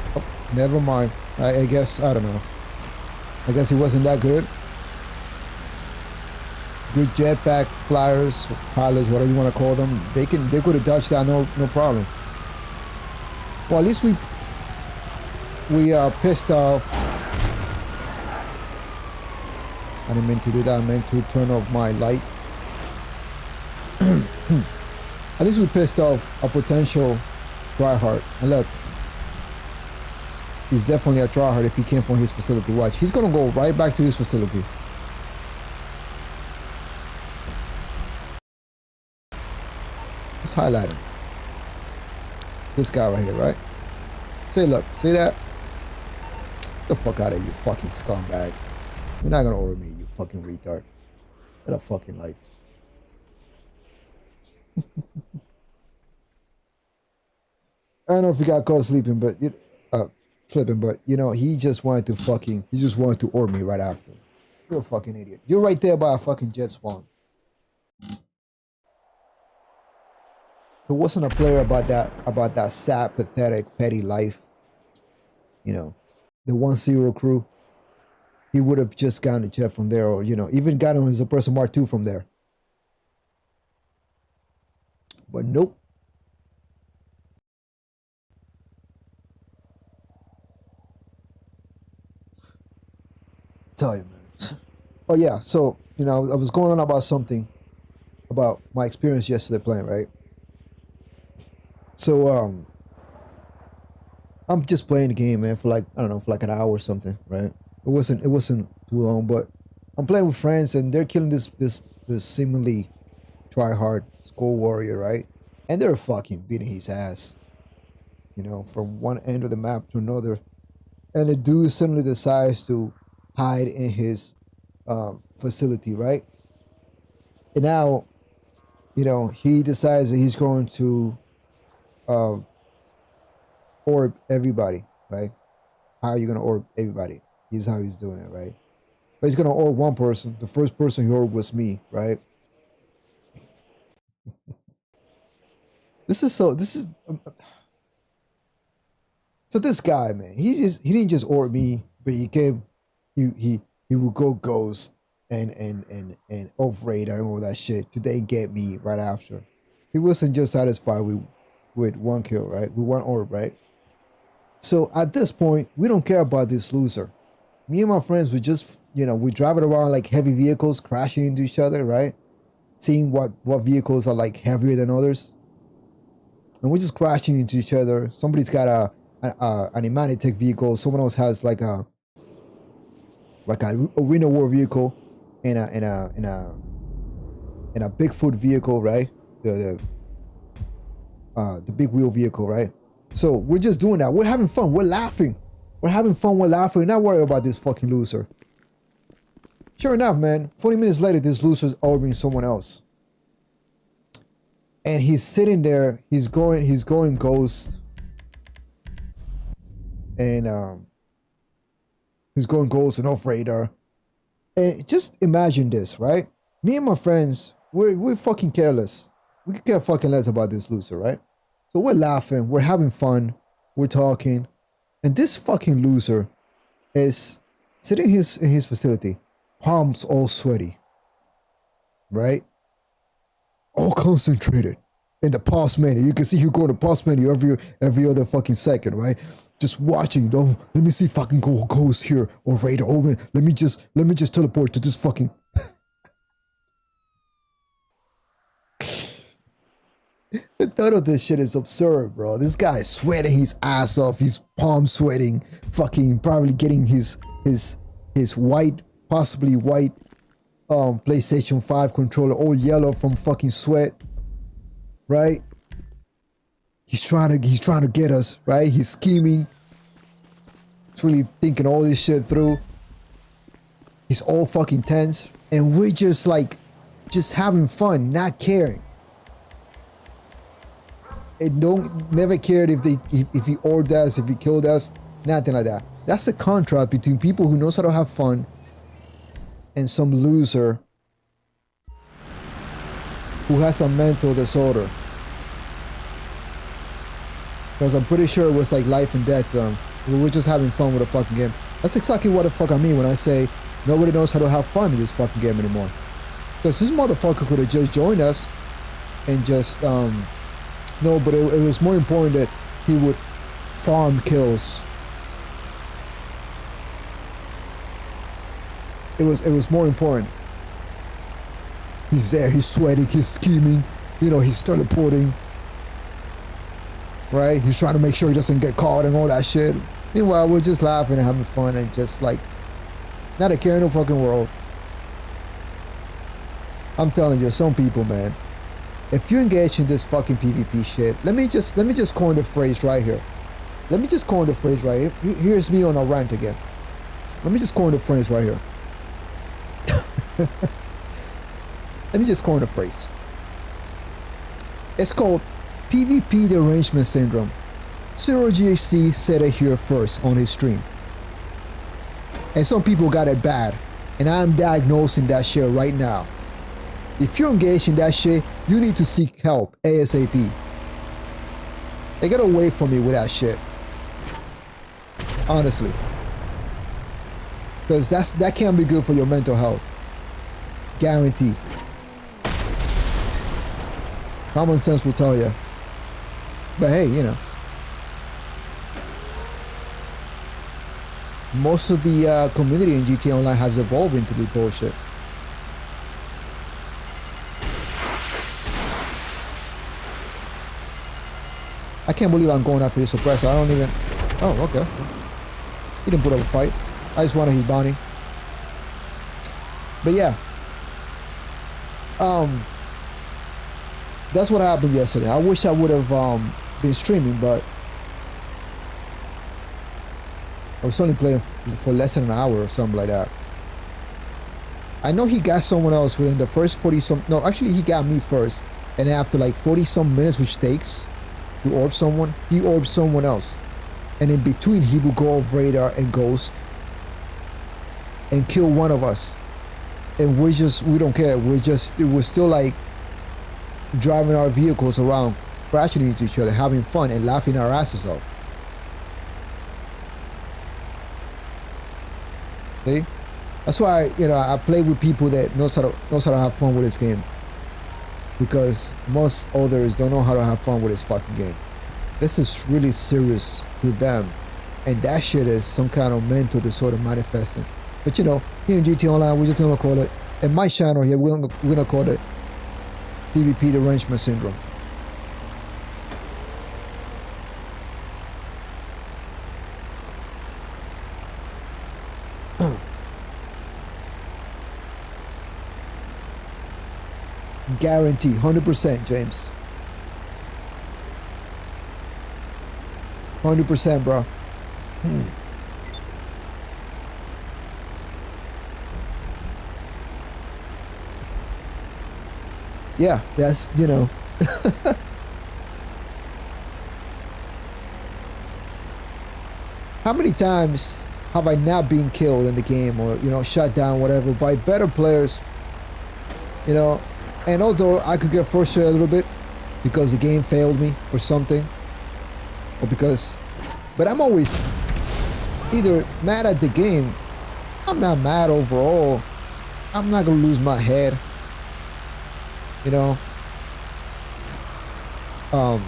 never mind. I guess, I don't know. I guess it wasn't that good. Good jetpack flyers, pilots, whatever you want to call them. They could have dodged that no problem. Well, at least we are pissed off. I didn't mean to do that. I meant to turn off my light. At least we pissed off a potential tryhard. And look, he's definitely a tryhard if he came from his facility. Watch, he's gonna go right back to his facility. Let's highlight him. This guy right here, right? Say, look, see that? Get the fuck out of here, you fucking scumbag. You're not gonna order me, you fucking retard. Get a fucking life. I don't know if he got caught sleeping, but slipping, but you know, he just wanted to order me right after. You're a fucking idiot. You're right there by a fucking jet spawn. If it wasn't a player about that sad, pathetic, petty life, you know, the 1-0 crew, he would have just gotten a jet from there, or, you know, even gotten his Person Mark II from there. But nope. Tell you, man. Oh yeah, so, you know, I was going on about something, about my experience yesterday playing, right? So, I'm just playing the game, man, for like, I don't know, for like an hour or something, right? It wasn't too long, but I'm playing with friends and they're killing this seemingly try-hard skull warrior, right? And they're fucking beating his ass, you know, from one end of the map to another. And the dude suddenly decides to hide in his facility, right? And now, you know, he decides that he's going to orb everybody, right? How are you gonna orb everybody? Here's how he's doing it, right? But he's gonna orb one person. The first person he orbed was me, right? So this guy, man, he didn't just orb me, but he would go ghost and off radar and all that shit to then get me right after. He wasn't just satisfied with one kill, right? With one orb, right? So at this point, we don't care about this loser. Me and my friends would just, you know, we driving around like heavy vehicles, crashing into each other, right? Seeing what vehicles are like heavier than others. And we're just crashing into each other. Somebody's got an Imanitek vehicle. Someone else has like a arena war vehicle and a Bigfoot vehicle, right? The big wheel vehicle, right? So we're just doing that. We're having fun. We're laughing. We're having fun. We're laughing. We're not worried about this fucking loser. Sure enough, man, 40 minutes later, this loser's orbiting someone else. And he's sitting there. He's going ghost. And he's going ghost and off radar. And just imagine this, right? Me and my friends, we're fucking careless. We could care fucking less about this loser, right? So we're laughing, we're having fun, we're talking, and this fucking loser is sitting in his facility, palms all sweaty, right? All concentrated in the pause menu. You can see him going to pause menu every other fucking second, right? Just watching. Oh, let me see if I can go ghost here or radar. Oh man, let me just teleport to this fucking. The thought of this shit is absurd, bro. This guy is sweating his ass off. He's palm sweating, fucking probably getting his white, possibly white, PlayStation 5 controller all yellow from fucking sweat, right? He's trying to get us, right? He's scheming. He's really thinking all this shit through. He's all fucking tense, and we're just like, just having fun, not caring. And never cared if he ordered us, if he killed us, nothing like that. That's the contrast between people who knows how to have fun and some loser who has a mental disorder. Because I'm pretty sure it was like life and death. We were just having fun with the fucking game. That's exactly what the fuck I mean when I say nobody knows how to have fun in this fucking game anymore. Because this motherfucker could have just joined us and just, no, but it was more important that he would farm kills. It was more important. He's there, he's sweating, he's scheming, you know, he's teleporting. Right? He's trying to make sure he doesn't get caught and all that shit. Meanwhile, we're just laughing and having fun and just like, not a care in the fucking world. I'm telling you, some people, man, if you engage in this fucking PvP shit, let me just coin the phrase right here. Let me just coin the phrase right here. Here's me on a rant again. Let me just coin the phrase right here. Let me just coin the phrase. It's called PvP derangement syndrome. Zero GHC said it here first on his stream. And some people got it bad. And I'm diagnosing that shit right now. If you're engaged in that shit, you need to seek help ASAP. They get away from me with that shit. Honestly. Because that can't be good for your mental health. Guarantee. Common sense will tell you. But hey, you know. Most of the community in GTA Online has evolved into this bullshit. I can't believe I'm going after this suppressor. I don't even... Oh, okay. He didn't put up a fight. I just wanted his bounty. But yeah. That's what happened yesterday. I wish I would have been streaming, but I was only playing for less than an hour or something like that. I know he got someone else within the first 40 some... No, actually he got me first. And after like 40 some minutes, which takes to orb someone, he orbed someone else. And in between, he would go off radar and ghost and kill one of us. And we don't care. We're still like driving our vehicles around, crashing into each other, having fun and laughing our asses off. See? That's why, you know, I play with people that knows how to have fun with this game. Because most others don't know how to have fun with this fucking game. This is really serious to them. And that shit is some kind of mental disorder manifesting. But you know, here in GTA Online, we're just gonna call it, in my channel here, we're gonna call it PvP derangement syndrome. Guarantee, 100%, James. 100%, bro. Yeah, that's, you know. How many times have I not been killed in the game or, you know, shut down, whatever, by better players, you know? And although I could get frustrated a little bit because the game failed me or something, or because, but I'm always either mad at the game. I'm not mad overall. I'm not gonna lose my head, you know. But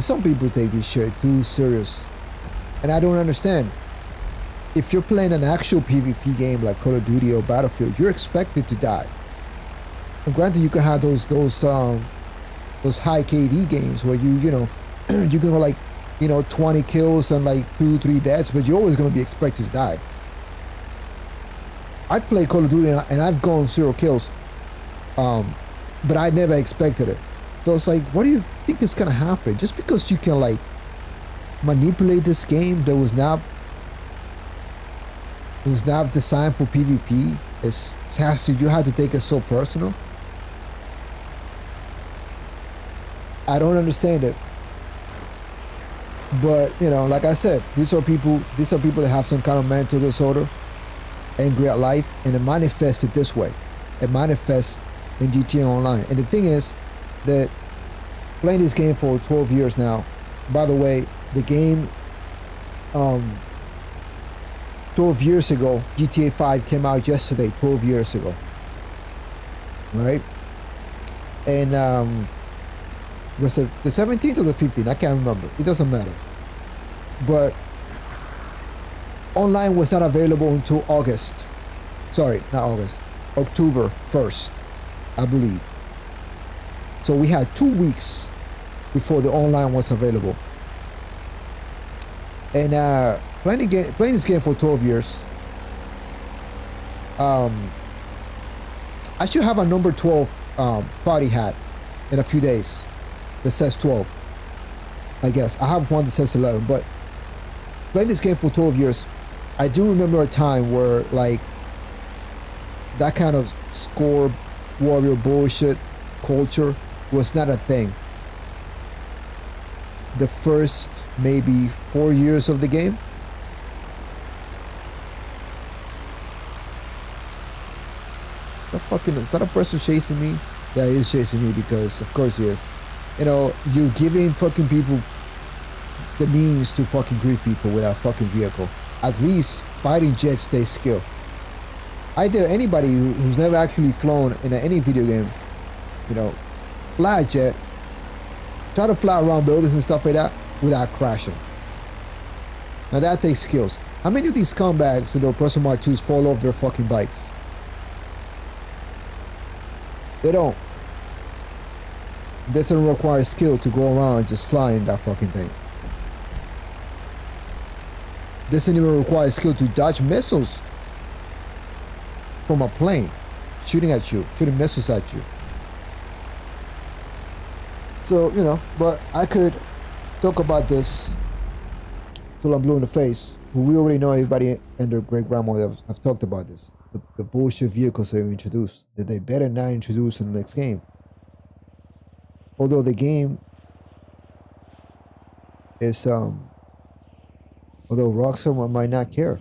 some people take this shit too serious, and I don't understand. If you're playing an actual PvP game like Call of Duty or Battlefield, you're expected to die. And granted, you can have those high KD games where you know, you can go like, you know, 20 kills and like 2-3 deaths, but you're always gonna be expected to die. I've played Call of Duty and I've gone 0 kills, but I never expected it. So it's like, what do you think is gonna happen? Just because you can like manipulate this game that was not It was not designed for PvP. You have to take it so personal. I don't understand it. But you know, like I said, these are people that have some kind of mental disorder, angry at life, and it manifested this way. It manifests in GTA Online. And the thing is that playing this game for 12 years now. By the way, the game 12 years ago, GTA 5 came out yesterday, 12 years ago. Right? And was it the 17th or the 15th? I can't remember. It doesn't matter. But online was not available until August. Sorry, not August. October 1st, I believe. So we had 2 weeks before the online was available. And playing this game for 12 years. I should have a number 12 party hat in a few days that says 12. I guess I have one that says 11, but playing this game for 12 years, I do remember a time where like that kind of score warrior bullshit culture was not a thing. The first maybe 4 years of the game. Is that a person chasing me? Yeah, he is chasing me because of course he is. You know, you're giving fucking people the means to fucking grieve people with a fucking vehicle. At least fighting jets takes skill. I dare anybody who's never actually flown in any video game, you know, fly a jet, try to fly around buildings and stuff like that without crashing. Now that takes skills. How many of these scumbags in their Person Mark 2s fall off their fucking bikes? They don't. It doesn't require skill to go around and just fly in that fucking thing. It doesn't even require skill to dodge missiles from a plane shooting at you, shooting missiles at you. So, you know, but I could talk about this till I'm blue in the face. We already know, everybody and their great grandmother have talked about this. The bullshit vehicles they introduced that they better not introduce in the next game. Although the game is although Rockstar might not care.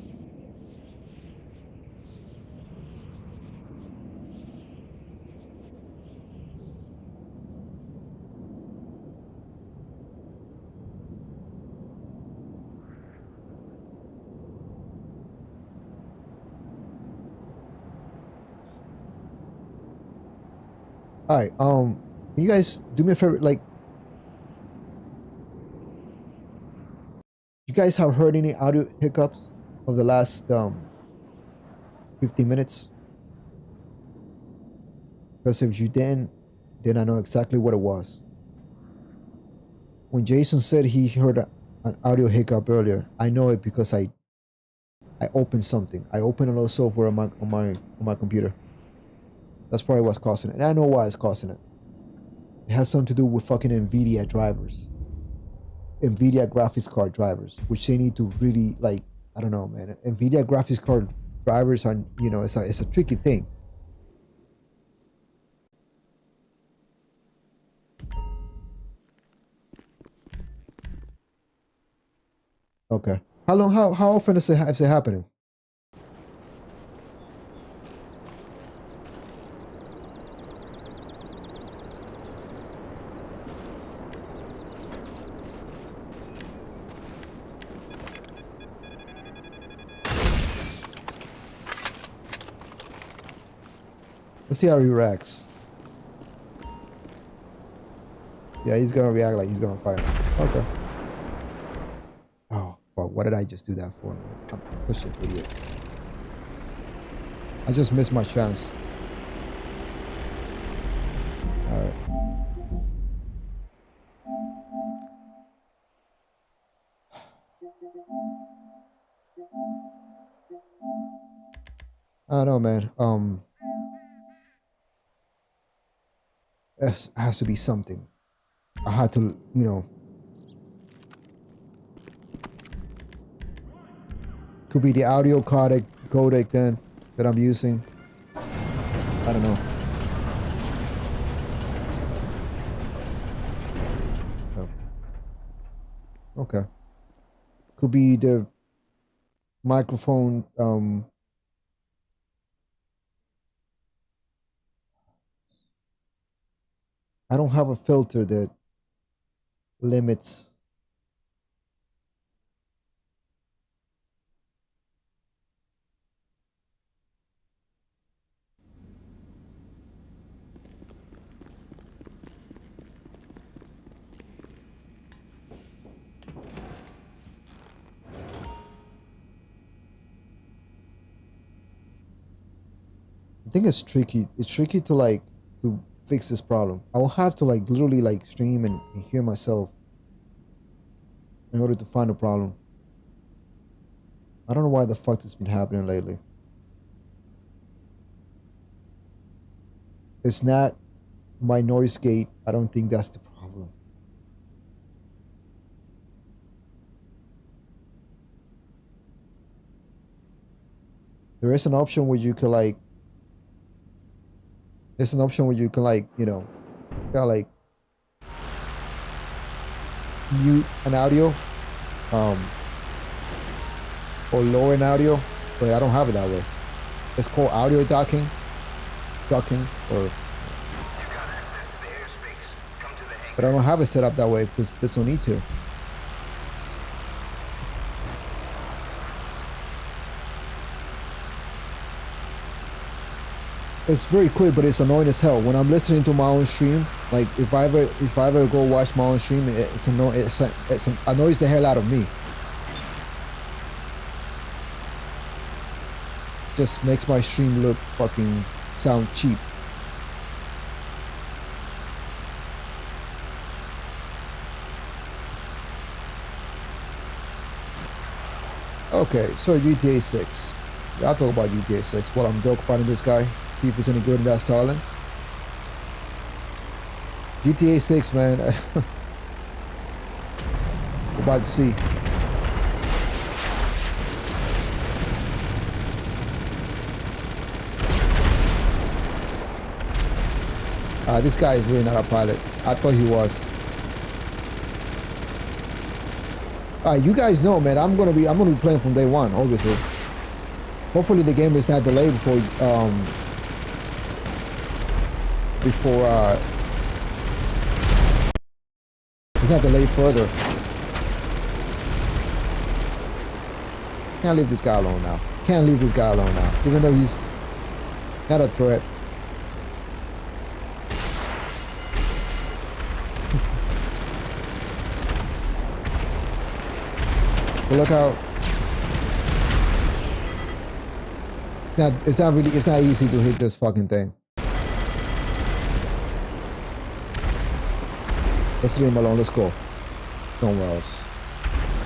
All right, you guys do me a favor, like, you guys have heard any audio hiccups of the last 15 minutes? Because if you didn't, then I know exactly what it was. When Jason said he heard an audio hiccup earlier, I know it because I opened something. I opened a little software on my computer. That's probably what's causing it. And I know why it's causing it. It has something to do with fucking NVIDIA drivers. NVIDIA graphics card drivers. Which they need to really, like, I don't know, man. NVIDIA graphics card drivers are, you know, it's a tricky thing. Okay. How often is it happening? Let's see how he reacts. Yeah, he's gonna react like he's gonna fire. Okay. Oh, fuck. What did I just do that for, man? I'm such an idiot. I just missed my chance. Alright. I don't know, man. It has to be something. I had to, you know. Could be the audio codec codec then that I'm using. I don't know. Oh. Okay. Could be the microphone. I don't have a filter that limits. I think it's tricky. It's tricky to like to fix this problem. I will have to like literally like stream and hear myself in order to find a problem. I don't know why the fuck this has been happening lately. It's not my noise gate. I don't think that's the problem. There is an option where you can like, there's an option where you can like, you know, kind of like mute an audio, or lower an audio, but I don't have it that way. It's called audio ducking, or. But I don't have it set up that way because there's no need to. It's very quick, but it's annoying as hell. When I'm listening to my own stream, like if I ever go watch my own stream, it annoys the hell out of me. Just makes my stream look fucking sound cheap. Okay, so GTA 6. I'll talk about GTA 6 while I'm dogfighting this guy. See if he's any good in that styling. GTA 6, man. We're about to see. This guy is really not a pilot. I thought he was. You guys know, man. I'm gonna be playing from day one, obviously. Hopefully the game is not delayed before it's not delayed further. Can't leave this guy alone now. Can't leave this guy alone now, even though he's not a threat. But look how it's not easy to hit this fucking thing. Let's leave him alone. Let's go. Somewhere else.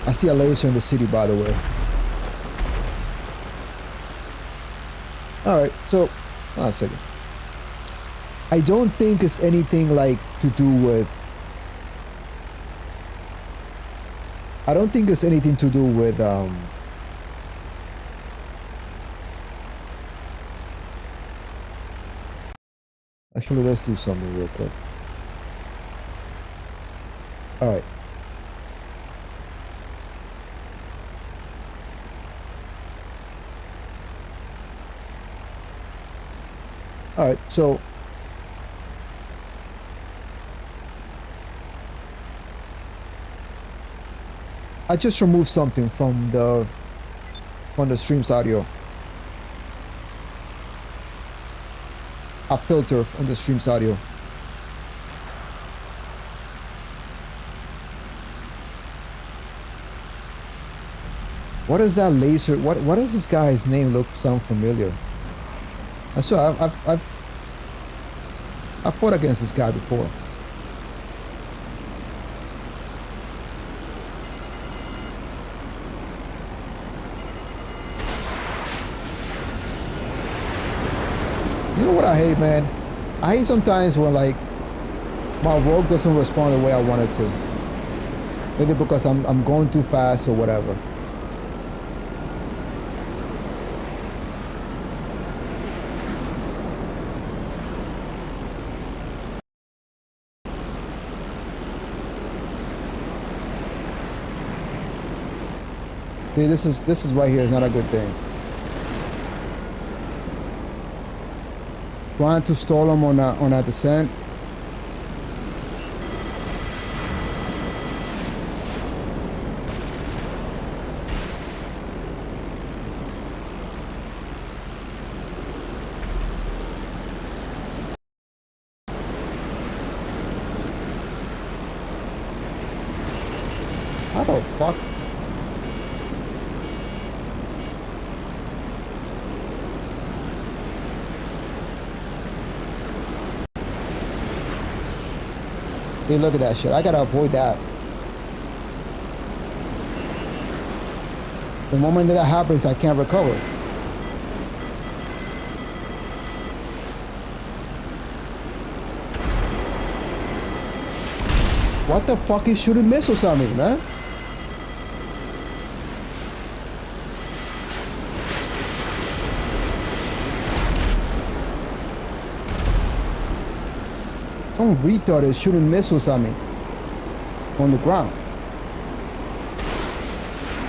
I see a laser in the city, by the way. Alright, so hold on a second. I don't think it's anything like to do with I don't think it's anything to do with actually, let's do something real quick. All right. All right, so I just removed something from the stream's audio. A filter on the stream's audio. What is that laser? What is this guy's name? Sound familiar? I saw. I've fought against this guy before. You know what I hate, man? I hate sometimes when like my rogue doesn't respond the way I want it to. Maybe because I'm going too fast or whatever. See, this is right here is not a good thing. Trying to stall him on a descent. How the fuck? See, look at that shit. I gotta avoid that. The moment that happens, I can't recover. What the fuck is shooting missiles at me, man? Some retard is shooting missiles at me on the ground.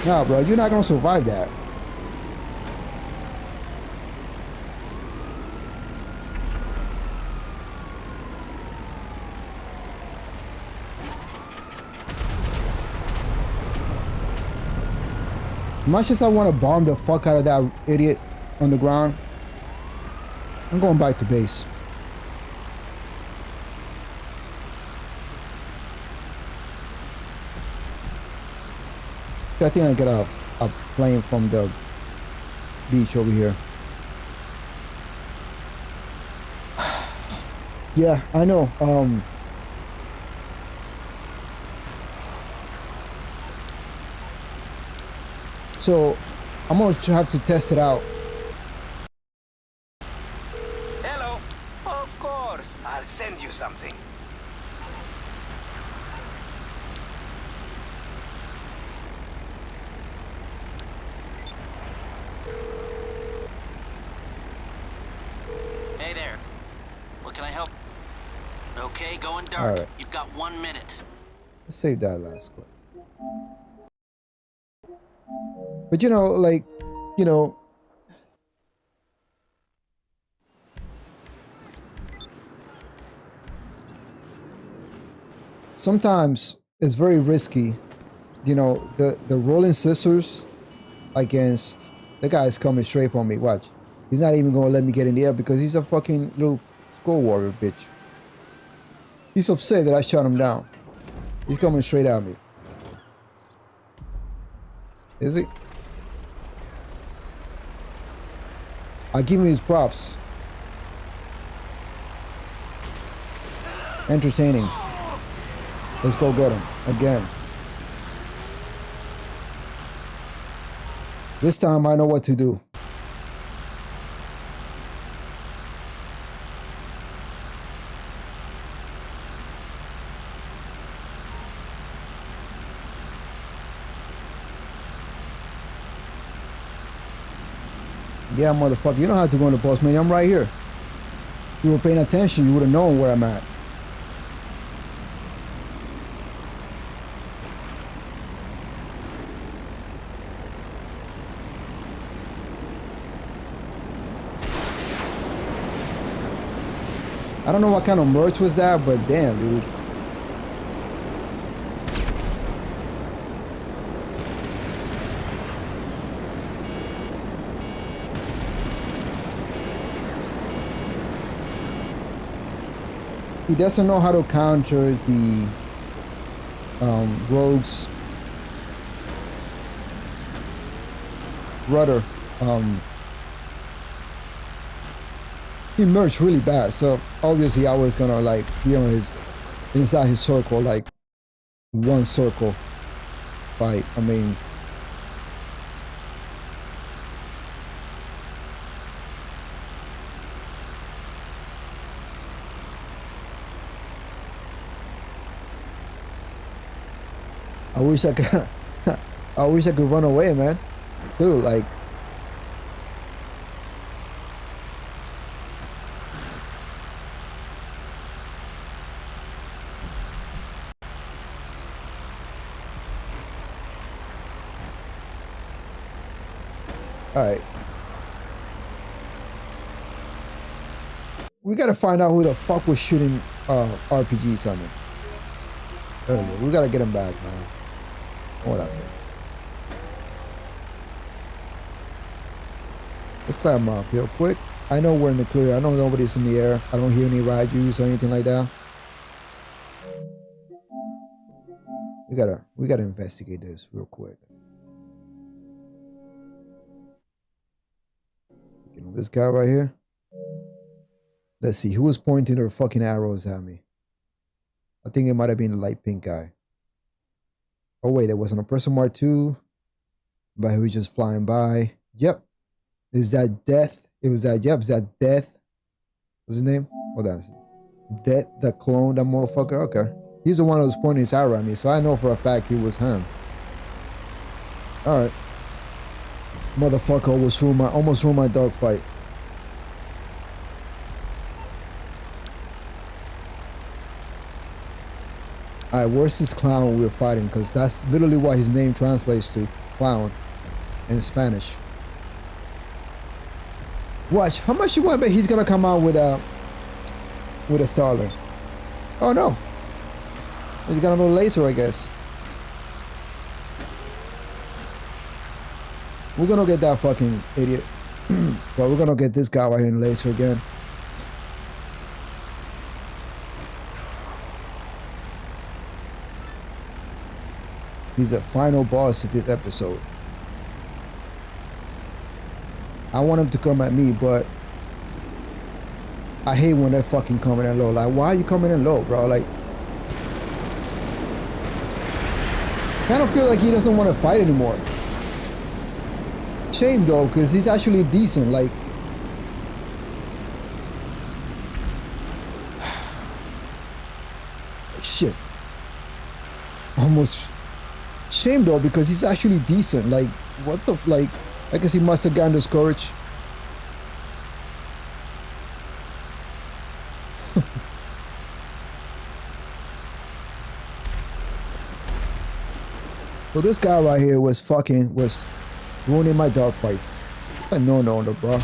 Nah, bro, you're not gonna survive that. Much as I want to bomb the fuck out of that idiot on the ground, I'm going back to base. I think I get a plane from the beach over here. Yeah, I know. So I'm gonna have to test it out. Hello. Of course. I'll send you something. Hey there. What can I help? Okay, going dark. All right. You've got 1 minute. Let's save that last clip. But you know, like, you know, sometimes it's very risky. You know, the rolling scissors against the guy is coming straight for me. Watch. He's not even gonna let me get in the air because he's a fucking little school warrior bitch. He's upset that I shot him down. He's coming straight at me. Is he? I give him his props. Entertaining. Let's go get him again. This time I know what to do. Yeah, motherfucker, you don't have to go in the post, man. I'm right here. If you were paying attention, you would have known where I'm at. I don't know what kind of merch was that, but damn, dude. He doesn't know how to counter the rogue's rudder. He merged really bad, so obviously I was gonna like be on his inside his circle, like one circle fight. I mean, I wish I could I wish I could run away, man. Dude, like Alright. We gotta find out who the fuck was shooting RPGs on me earlier. We gotta get him back, man. What I say? Let's climb up real quick. I know we're in the clear. I know nobody's in the air. I don't hear any Raijus or anything like that. We gotta investigate this real quick. You know this guy right here? Let's see, who was pointing their fucking arrows at me? I think it might have been the light pink guy. Oh wait, there wasn't a person mark too, but he was just flying by. Yep. Is that Death? It was that, yep, is that Death? What's his name? Hold on. Death, the clone, that motherfucker? Okay. He's the one who was pointing his arrow at me, so I know for a fact he was him. Alright. Motherfucker almost ruined my dogfight. Alright, where's this clown we were fighting? Because that's literally what his name translates to. Clown. In Spanish. Watch. How much you want to bet he's gonna come out with a Starler? Oh no. He's got a little laser, I guess. We're gonna get that fucking idiot. But we're gonna get this guy right here in laser again. He's the final boss of this episode. I want him to come at me, but I hate when they're fucking coming in low. Like, why are you coming in low, bro? Like, I don't feel like he doesn't want to fight anymore. Shame though, because he's actually decent. Like, shit. Almost. Shame though, because he's actually decent. Like, what the like? I guess he must have gotten discouraged. So this guy right here was ruining my dogfight. No, bro.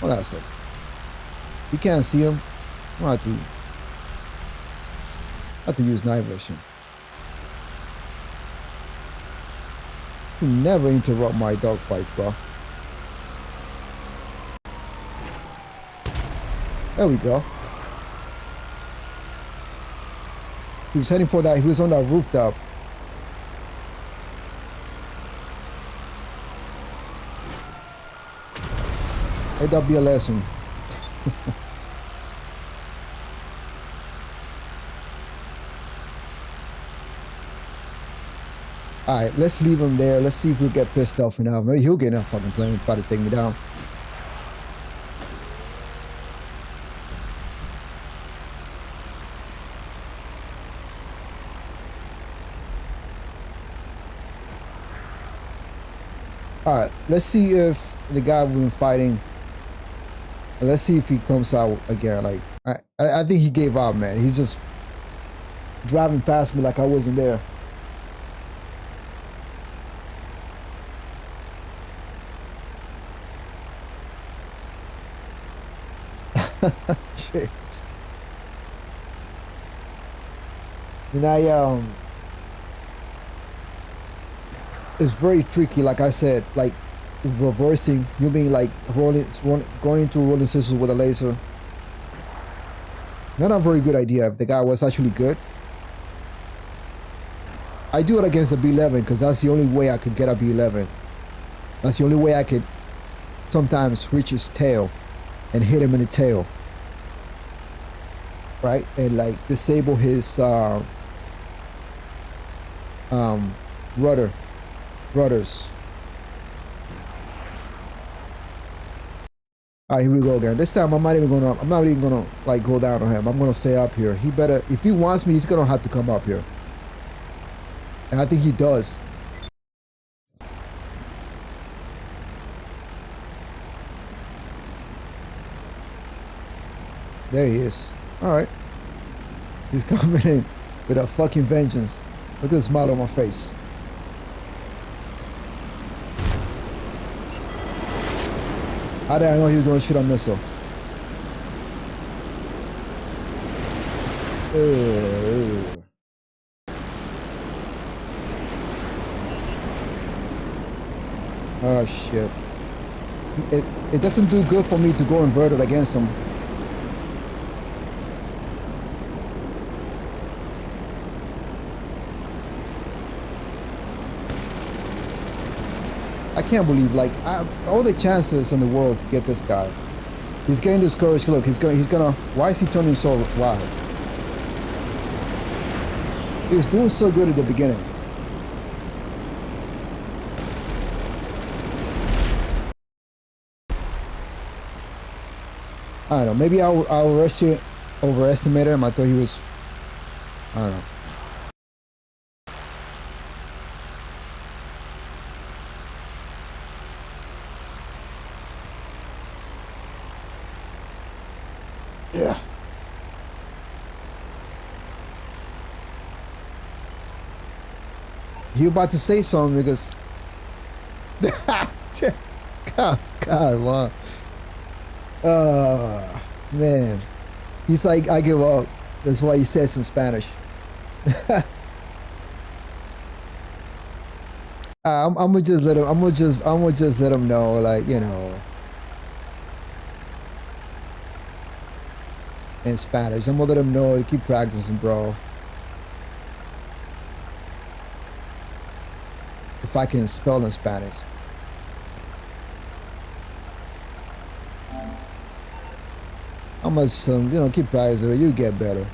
Hold on a sec. You can't see him. I have to use night vision. You never interrupt my dogfights, bro. There we go. He was heading for that. He was on that rooftop. Let that be a lesson. Alright, let's leave him there. Let's see if we get pissed off enough. Maybe he'll get in a fucking plane and try to take me down. Alright, let's see if the guy we've been fighting, let's see if he comes out again. Like, I think he gave up, man. He's just driving past me like I wasn't there. Jeez. And it's very tricky, like I said, like reversing, you mean like going into rolling scissors with a laser. Not a very good idea if the guy was actually good. I do it against the B11 because that's the only way I could get a B11. That's the only way I could sometimes reach his tail and hit him in the tail. Right? And like disable his rudders. Alright, here we go again. This time I'm not even gonna like go down on him. I'm gonna stay up here. He better, if he wants me, he's gonna have to come up here. And I think he does. There he is. Alright. He's coming in with a fucking vengeance. Look at the smile on my face. How did I know he was going to shoot a missile? Oh shit. It doesn't do good for me to go inverted against him. I can't believe, like, all the chances in the world to get this guy. He's getting discouraged. Look, he's gonna. Why is he turning so wild? He was doing so good at the beginning. I don't know. Maybe I overestimated him. I thought he was. I don't know. Yeah. You about to say something because. God, wow. Man. He's like, I give up. That's why he says in Spanish. I'm gonna just let him. I'm gonna just let him know, like, you know, in Spanish. I'm gonna let him know to keep practicing, bro. If I can spell in Spanish. I'm gonna, you know, keep practicing. You get better.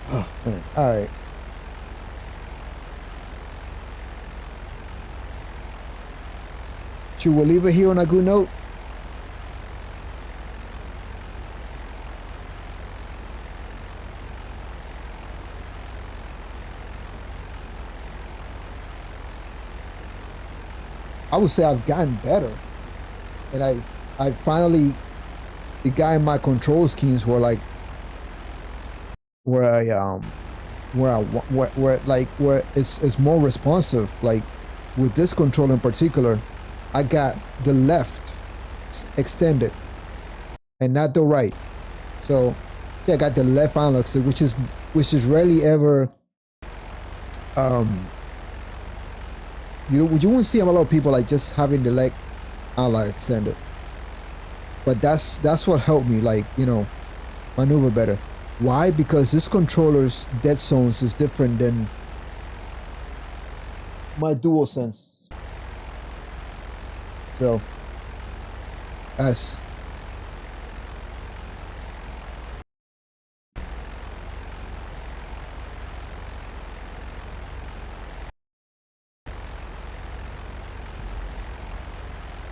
Oh man! All right. Should we leave it here on a good note? I would say I've gotten better, and I finally got my control schemes where it's more responsive. Like with this control in particular, I got the left extended and not the right. So yeah, I got the left analog stick, which is rarely ever you won't see a lot of people like just having the leg analog extended. But that's what helped me, like, you know, maneuver better. Why? Because this controller's dead zones is different than my dual sense. So that's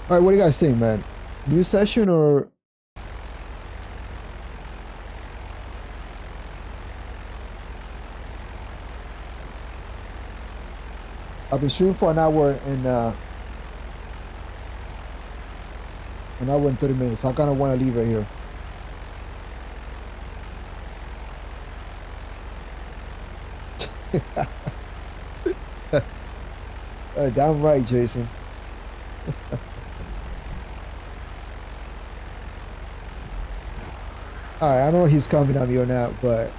all right. What do you guys think, man? New session or? I've been shooting for an hour and 30 minutes. I kind of want to leave it here. Damn right, Jason. All right, I don't know if he's coming at me or not, but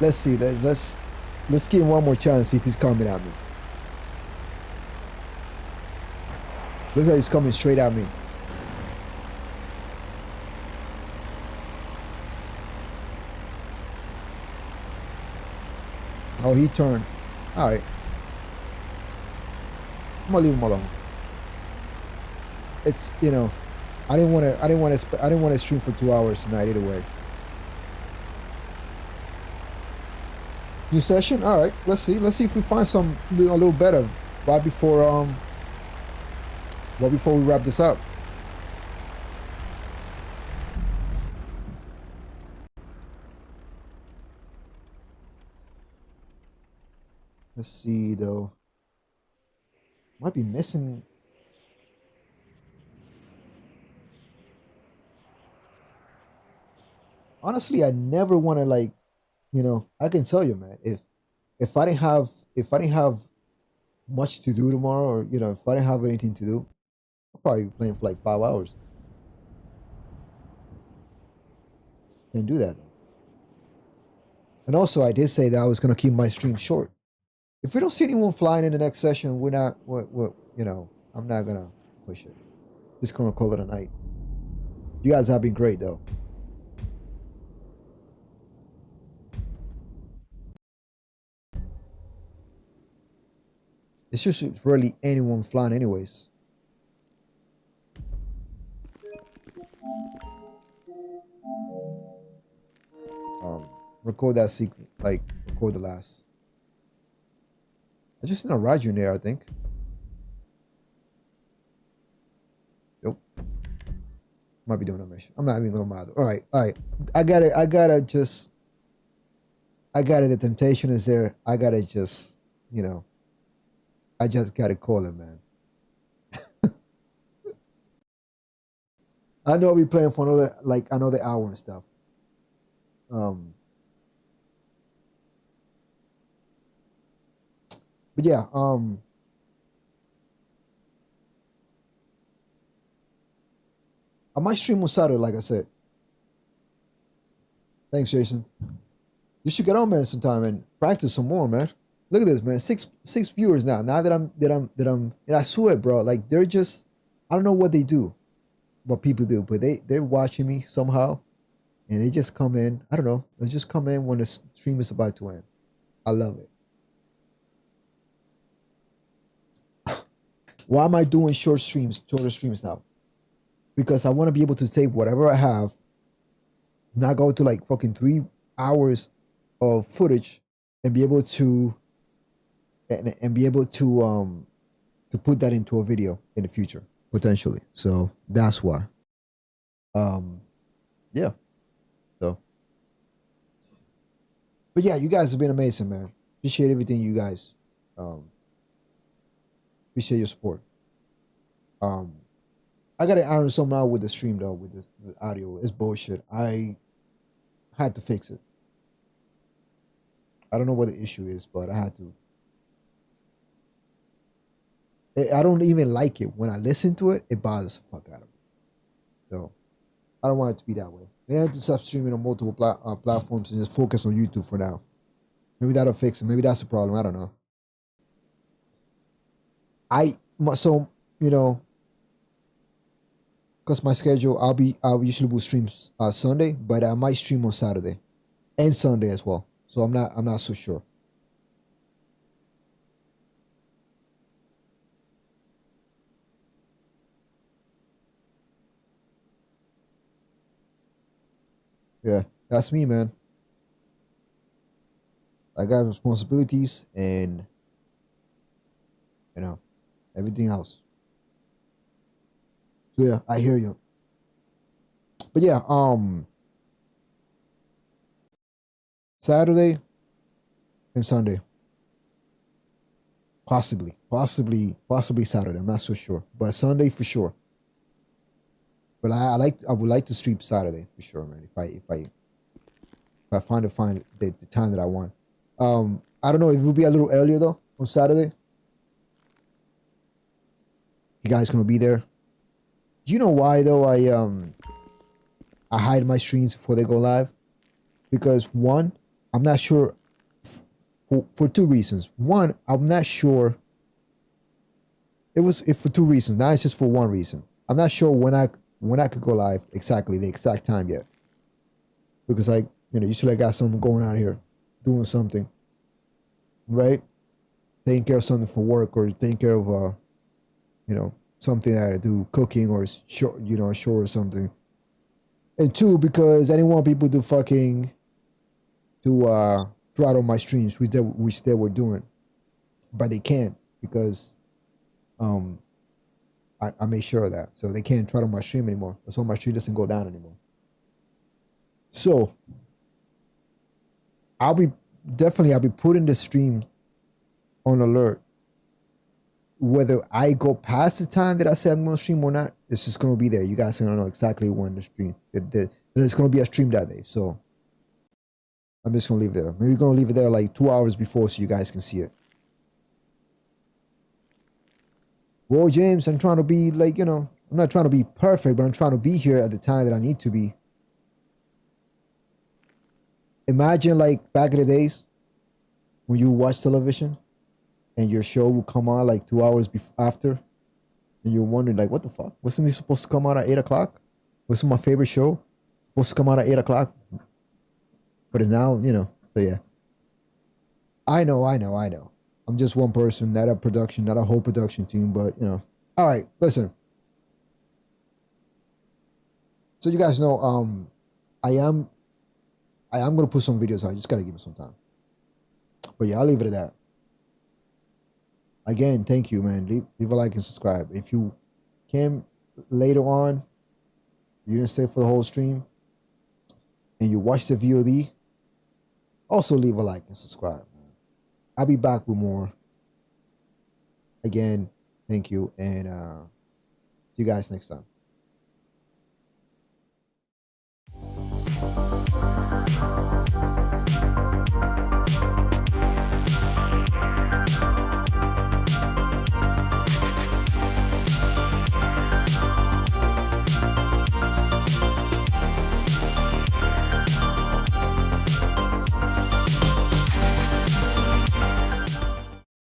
let's see. Let's give him one more chance, see if he's coming at me. Looks like he's coming straight at me. Oh, he turned. All right. I'm gonna leave him alone. It's, you know, I didn't want to stream for 2 hours tonight either way. New session. All right. Let's see if we find some a little better right before we wrap this up. Let's see though. Might be missing. Honestly, I never want to like, I can tell you, man, if I didn't have much to do tomorrow, or if I didn't have anything to do, I'll probably be playing for like 5 hours. Can't do that though. And also, I did say that I was gonna keep my stream short. If we don't see anyone flying in the next session, we're not. What I'm not gonna push it. Just gonna call it a night. You guys have been great though. It's just really anyone flying, anyways. Record that secret, like record the last. I just seen a Roger in there, I think. Nope. Might be doing a mission. I'm not even gonna bother. All right. I got it. The temptation is there. I gotta just, I just gotta call him, man. I know I'll be playing for another hour and stuff. But yeah, I might stream on Saturday, like I said. Thanks, Jason. You should get on, man, sometime and practice some more, man. Look at this, man. Six viewers now. Now that I'm, and I swear, bro. Like they're just, I don't know what they do, what people do, but they're watching me somehow, and they just come in. I don't know. They just come in when the stream is about to end. I love it. Why am I doing shorter streams now? Because I want to be able to take whatever I have, not go to like fucking 3 hours of footage, and be able to to put that into a video in the future potentially. So that's why. Yeah. So, but yeah, you guys have been amazing, man. Appreciate everything, you guys. Appreciate your support. I gotta iron something out with the stream though, with the audio. It's bullshit. I had to fix it. I don't know what the issue is, but I had to. I don't even like it. When I listen to it, it bothers the fuck out of me. So I don't want it to be that way. They have to stop streaming on multiple platforms and just focus on YouTube for now. Maybe that'll fix it. Maybe that's the problem. I don't know. So because my schedule, I'll usually will stream Sunday, but I might stream on Saturday and Sunday as well. So I'm not so sure. Yeah, that's me, man. I got responsibilities and everything else. So yeah, I hear you. But yeah, Saturday and Sunday. Possibly Saturday. I'm not so sure, but Sunday for sure. But I would like to stream Saturday for sure, man. If I find the time that I want. I don't know if it will be a little earlier though on Saturday. You guys gonna be there? Do you know why though I hide my streams before they go live? Because one, I'm not sure for two reasons. One, I'm not sure. It for two reasons. Now it's just for one reason. I'm not sure when I could go live exactly, the exact time yet. Because usually I got someone going out here doing something, right? Taking care of something for work, or taking care of something that I do, cooking or show or something. And two, because I didn't want people to throttle my streams, which they were doing, but they can't because I made sure of that, so they can't throttle my stream anymore. That's why my stream doesn't go down anymore. So I'll be putting the stream on alert whether I go past the time that I said I'm gonna stream or not, it's just gonna be there. You guys are gonna know exactly when the stream. There's gonna be a stream that day. So I'm just gonna leave it there. Maybe we're gonna leave it there like 2 hours before so you guys can see it. Well, James, I'm trying to be like, I'm not trying to be perfect, but I'm trying to be here at the time that I need to be. Imagine like back in the days when you watch television and your show would come on like 2 hours after, and you're wondering like, what the fuck? Wasn't this supposed to come out at 8 o'clock? Wasn't my favorite show supposed to come out at 8 o'clock? But now, so yeah. I know. I'm just one person, not a production, not a whole production team, but All right, listen. So you guys know, I am gonna put some videos out. I just gotta give it some time. But yeah, I'll leave it at that. Again, thank you, man. Leave a like and subscribe. If you came later on, you didn't stay for the whole stream, and you watched the VOD, also leave a like and subscribe. I'll be back with more. Again, thank you, and see you guys next time.